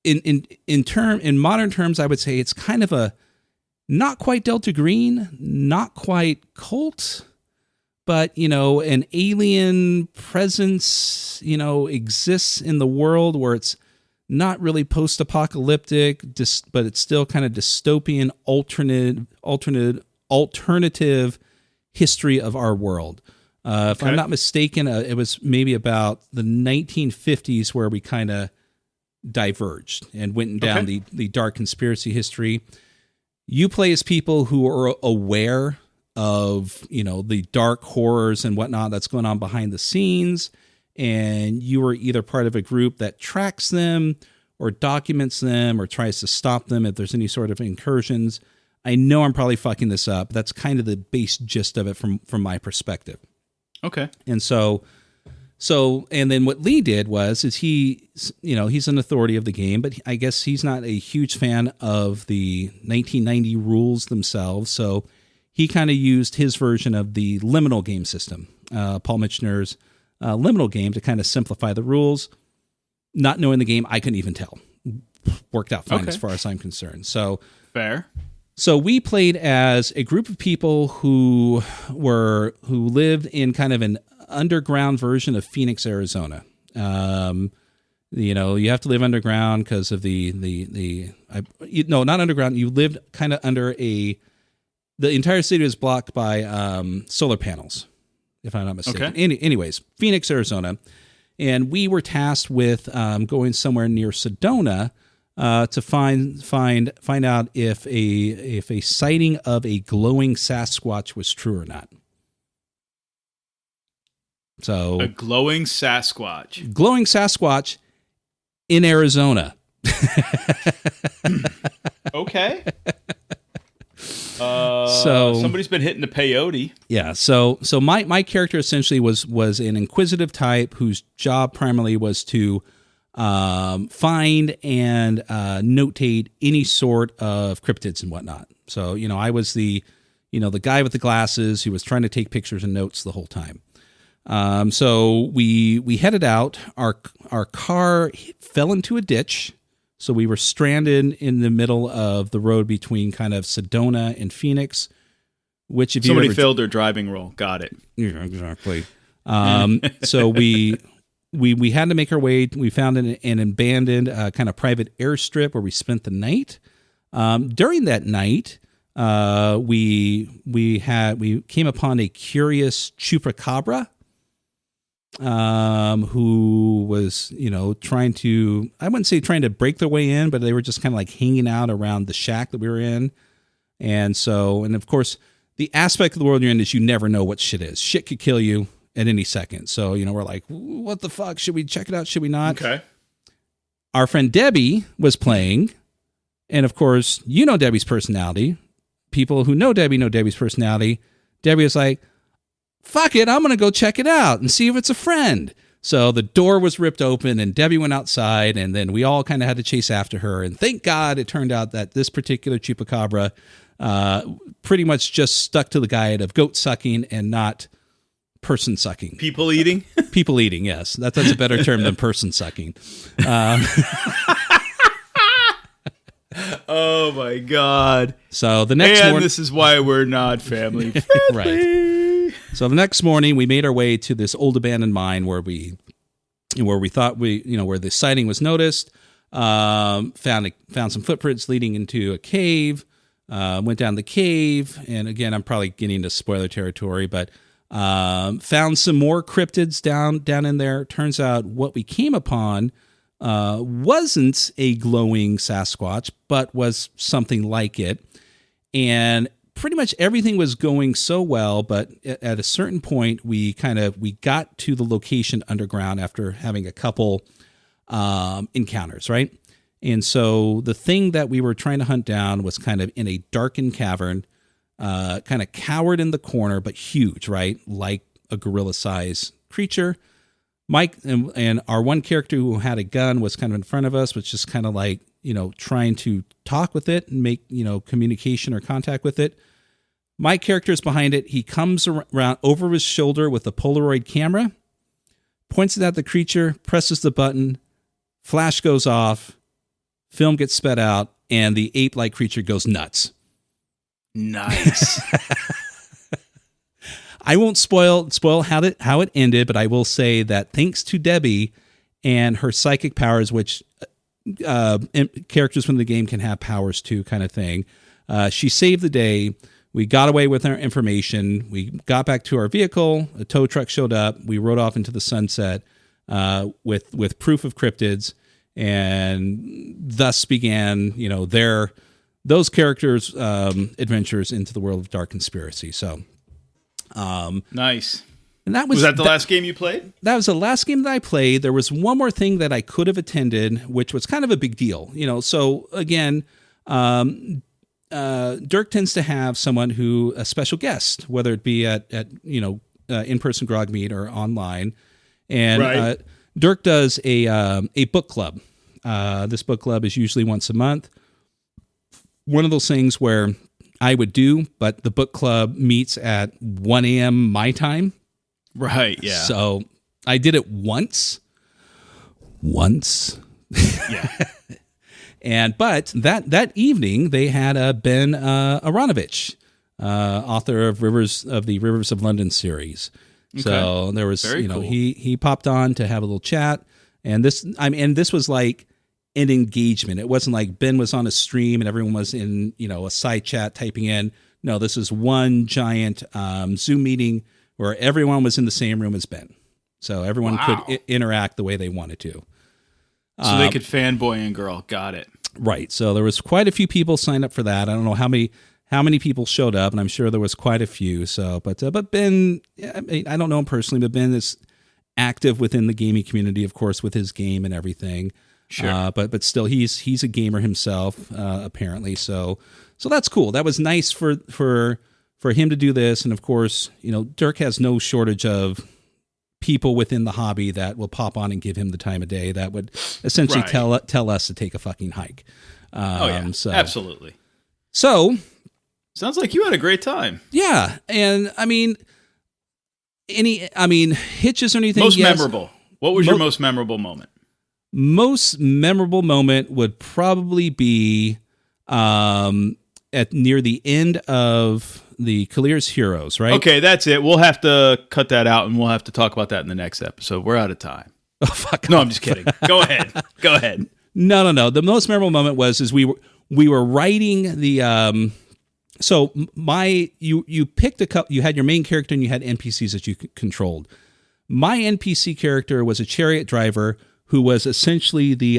in modern terms, I would say it's kind of a not quite Delta Green, not quite cult, but an alien presence, exists in the world where it's not really post-apocalyptic, but it's still kind of dystopian, alternative history of our world. If I'm not mistaken, it was maybe about the 1950s where we kind of diverged and went down the dark conspiracy history. You play as people who are aware of, the dark horrors and whatnot that's going on behind the scenes. And you are either part of a group that tracks them or documents them or tries to stop them if there's any sort of incursions. I know I'm probably fucking this up. That's kind of the base gist of it from my perspective. Okay. And and then what Lee did is he's an authority of the game, but I guess he's not a huge fan of the 1990 rules themselves. So he kind of used his version of the liminal game system, Paul Mitchner's liminal game, to kind of simplify the rules. Not knowing the game, I couldn't even tell. Worked out fine as far as I'm concerned. So fair. So we played as a group of people who lived in kind of an underground version of Phoenix, Arizona. You have to live underground because of not underground. You lived kind of under the entire city was blocked by solar panels, if I'm not mistaken. Okay. Anyways, Phoenix, Arizona. And we were tasked with going somewhere near Sedona to find out if a sighting of a glowing Sasquatch was true or not. So a glowing Sasquatch. Glowing Sasquatch in Arizona. Okay. So somebody's been hitting the peyote. Yeah. So my character essentially was an inquisitive type whose job primarily was to find and notate any sort of cryptids and whatnot. So I was the guy with the glasses who was trying to take pictures and notes the whole time. So we headed out. Our car fell into a ditch. So we were stranded in the middle of the road between kind of Sedona and Phoenix, which if somebody failed their driving role. Got it. Yeah, exactly. So we had to make our way. We found an abandoned kind of private airstrip where we spent the night. During that night, we came upon a curious chupacabra, who was, trying to, I wouldn't say trying to break their way in, but they were just kind of like hanging out around the shack that we were in. And of course, the aspect of the world you're in is you never know what shit is. Shit could kill you at any second. So, we're like, what the fuck? Should we check it out? Should we not? Okay. Our friend Debbie was playing. And of course, Debbie's personality. People who know Debbie's personality. Debbie was like, fuck it, I'm going to go check it out and see if it's a friend. So the door was ripped open and Debbie went outside, and then we all kind of had to chase after her. And thank God it turned out that this particular chupacabra pretty much just stuck to the guide of goat sucking and not person sucking. People eating? People eating, yes. That's a better term than person sucking. Oh my God. So the next morning, this is why we're not family friendly. Right. So the next morning we made our way to this old abandoned mine where we thought where the sighting was noticed, found some footprints leading into a cave, went down the cave. And again, I'm probably getting into spoiler territory, but found some more cryptids down in there. Turns out what we came upon wasn't a glowing Sasquatch, but was something like it. And pretty much everything was going so well, but at a certain point, we got to the location underground after having a couple encounters, right? And so the thing that we were trying to hunt down was kind of in a darkened cavern, kind of cowered in the corner, but huge, right? Like a gorilla-sized creature. Mike and our one character who had a gun was kind of in front of us, was just kind of like, trying to talk with it and make, communication or contact with it. My character is behind it. He comes around over his shoulder with a Polaroid camera, points it at the creature, presses the button, flash goes off, film gets sped out, and the ape-like creature goes nuts. Nice. I won't spoil how it ended, but I will say that thanks to Debbie and her psychic powers, which characters from the game can have powers too, kind of thing, she saved the day. We got away with our information. We got back to our vehicle. A tow truck showed up. We rode off into the sunset with proof of cryptids, and thus began those characters' adventures into the world of Dark Conspiracy. So. Nice. And that was that the last game you played? That was the last game that I played. There was one more thing that I could have attended, which was kind of a big deal. So again, Dirk tends to have someone a special guest, whether it be at in-person Grogmeet or online. And right. Dirk does a book club. This book club is usually once a month. One of those things where I would do, but the book club meets at 1 a.m. my time. Right, yeah. So I did it once. Yeah. But that evening they had Ben Aronovich, author of the Rivers of London series. Okay. So there was, cool. he popped on to have a little chat, and this was like an engagement. It wasn't like Ben was on a stream and everyone was in, a side chat typing in. No, this is one giant Zoom meeting where everyone was in the same room as Ben. So everyone could interact the way they wanted to. So they could fanboy and girl. Got it. Right. So there was quite a few people signed up for that. I don't know how many people showed up, and I'm sure there was quite a few. So, but Ben, I don't know him personally, but Ben is active within the gaming community, of course, with his game and everything. Sure. But still, he's a gamer himself, apparently. So that's cool. That was nice for him to do this. And of course, Dirk has no shortage of people within the hobby that will pop on and give him the time of day that would essentially tell us to take a fucking hike. Absolutely. So sounds like you had a great time. Yeah. And hitches or anything. Most memorable. What was your most memorable moment? Most memorable moment would probably be at near the end of the Kalir's Heroes, right? Okay, that's it. We'll have to cut that out, and we'll have to talk about that in the next episode. We're out of time. Oh, fuck. No, I'm just kidding. Go ahead. No. The most memorable moment was we were riding the So you picked a couple. You had your main character and you had NPCs that you controlled. My NPC character was a chariot driver who was essentially the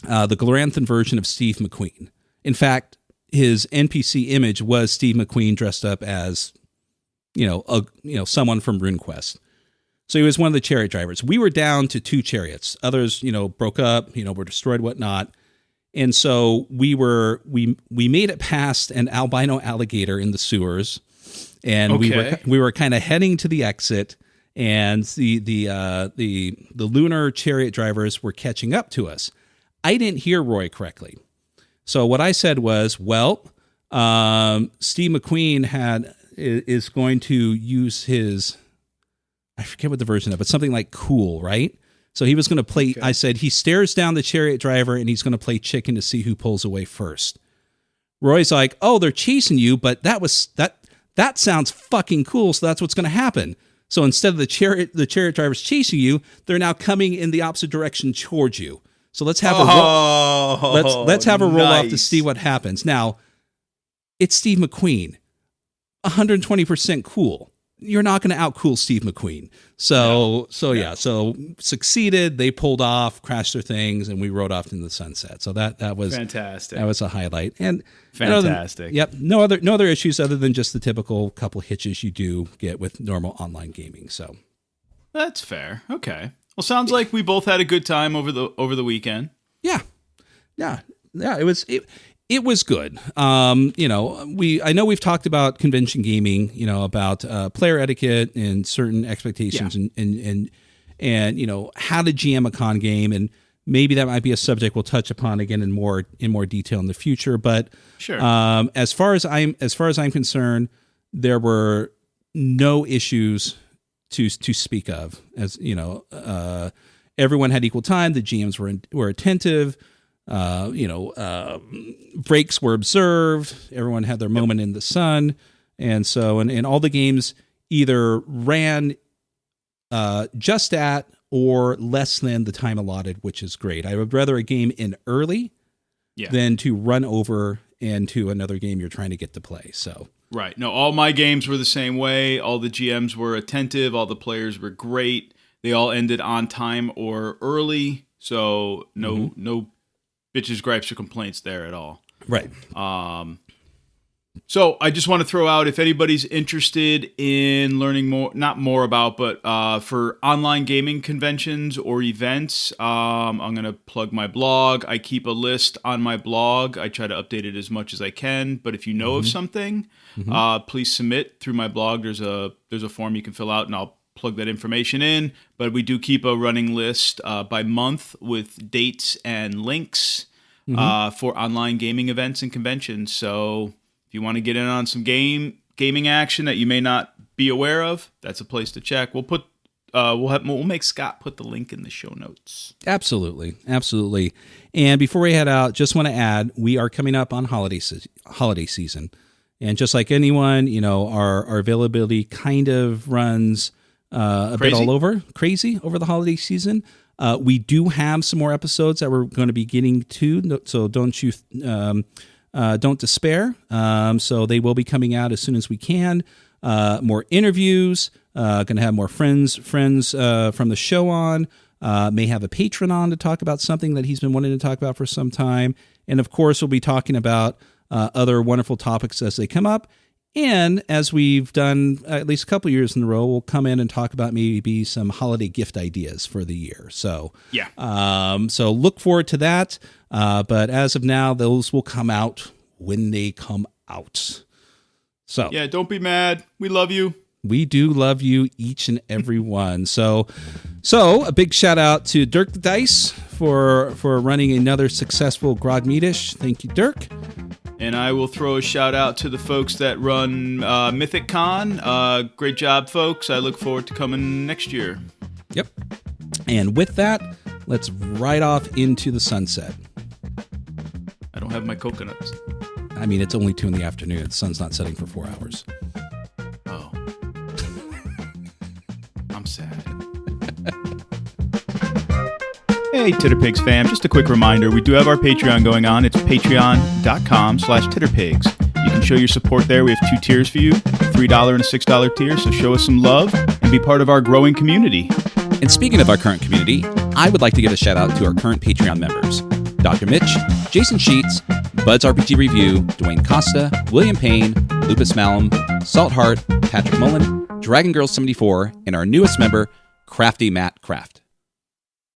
Gloranthan version of Steve McQueen. In fact, his NPC image was Steve McQueen dressed up as, someone from RuneQuest. So he was one of the chariot drivers. We were down to 2 chariots. Others, broke up, were destroyed, whatnot. And so we made it past an albino alligator in the sewers, and we were kind of heading to the exit, and the lunar chariot drivers were catching up to us. I didn't hear Roy correctly. So what I said was, Steve McQueen is going to use his, I forget what the version of, but something like cool, right? So he was going to play, okay. I said, he stares down the chariot driver and he's going to play chicken to see who pulls away first. Roy's like, oh, they're chasing you, but that sounds fucking cool, so that's what's going to happen. So instead of the chariot drivers chasing you, they're now coming in the opposite direction towards you. So let's have let's have a roll off to see what happens. Now, it's Steve McQueen, 120% cool. You're not going to outcool Steve McQueen. So succeeded. They pulled off, crashed their things, and we rode off into the sunset. So that was fantastic. That was a highlight. And fantastic. No other issues other than just the typical couple hitches you do get with normal online gaming. So that's fair. Okay. Well, sounds like we both had a good time over the weekend. Yeah. It was good. I know we've talked about convention gaming, about player etiquette and certain expectations, and how to GM a con game, and maybe that might be a subject we'll touch upon again in more detail in the future. But sure. As far as I'm concerned, there were no issues to speak of. As everyone had equal time. The GMs were attentive. Breaks were observed. Everyone had their moment in the sun. And so, and all the games either ran just at or less than the time allotted, which is great. I would rather a game in early than to run over into another game you're trying to get to play. So right. No, all my games were the same way. All the GMs were attentive. All the players were great. They all ended on time or early. So no bitches, gripes, or complaints there at all. Right. So I just want to throw out, if anybody's interested in learning more, not more about, but for online gaming conventions or events, I'm going to plug my blog. I keep a list on my blog. I try to update it as much as I can. But if you know of something, please submit through my blog. There's a form you can fill out, and I'll plug that information in. But we do keep a running list by month with dates and links for online gaming events and conventions. So if you want to get in on some gaming action that you may not be aware of, that's a place to check. We'll put we'll make Scott put the link in the show notes. Absolutely. And before we head out, just want to add, we are coming up on holiday season, and just like anyone, our availability kind of runs a bit all over, crazy over the holiday season. We do have some more episodes that we're going to be getting to, so don't despair. So they will be coming out as soon as we can. More interviews. Going to have more friends from the show on. May have a patron on to talk about something that he's been wanting to talk about for some time. And of course, we'll be talking about other wonderful topics as they come up. And as we've done at least a couple years in a row, we'll come in and talk about maybe some holiday gift ideas for the year. So so look forward to that. But as of now, those will come out when they come out. So yeah, don't be mad. We love you. We do love you, each and every one. So a big shout out to Dirk the Dice for running another successful Grogmeet'ish. Thank you, Dirk. And I will throw a shout out to the folks that run Mythic Con. Great job, folks. I look forward to coming next year. Yep. And with that, let's ride off into the sunset. I don't have my coconuts. I mean, it's only 2 in the afternoon. The sun's not setting for 4 hours. Oh. I'm sad. Hey, Titterpigs fam, just a quick reminder, we do have our Patreon going on. It's patreon.com/Titterpigs. You can show your support there. We have 2 tiers for you, $3 and a $6 tier. So show us some love and be part of our growing community. And speaking of our current community, I would like to give a shout out to our current Patreon members: Dr. Mitch, Jason Sheets, Bud's RPG Review, Dwayne Costa, William Payne, Lupus Malum, Salt Heart, Patrick Mullen, Dragon Girl 74, and our newest member, Crafty Matt Craft.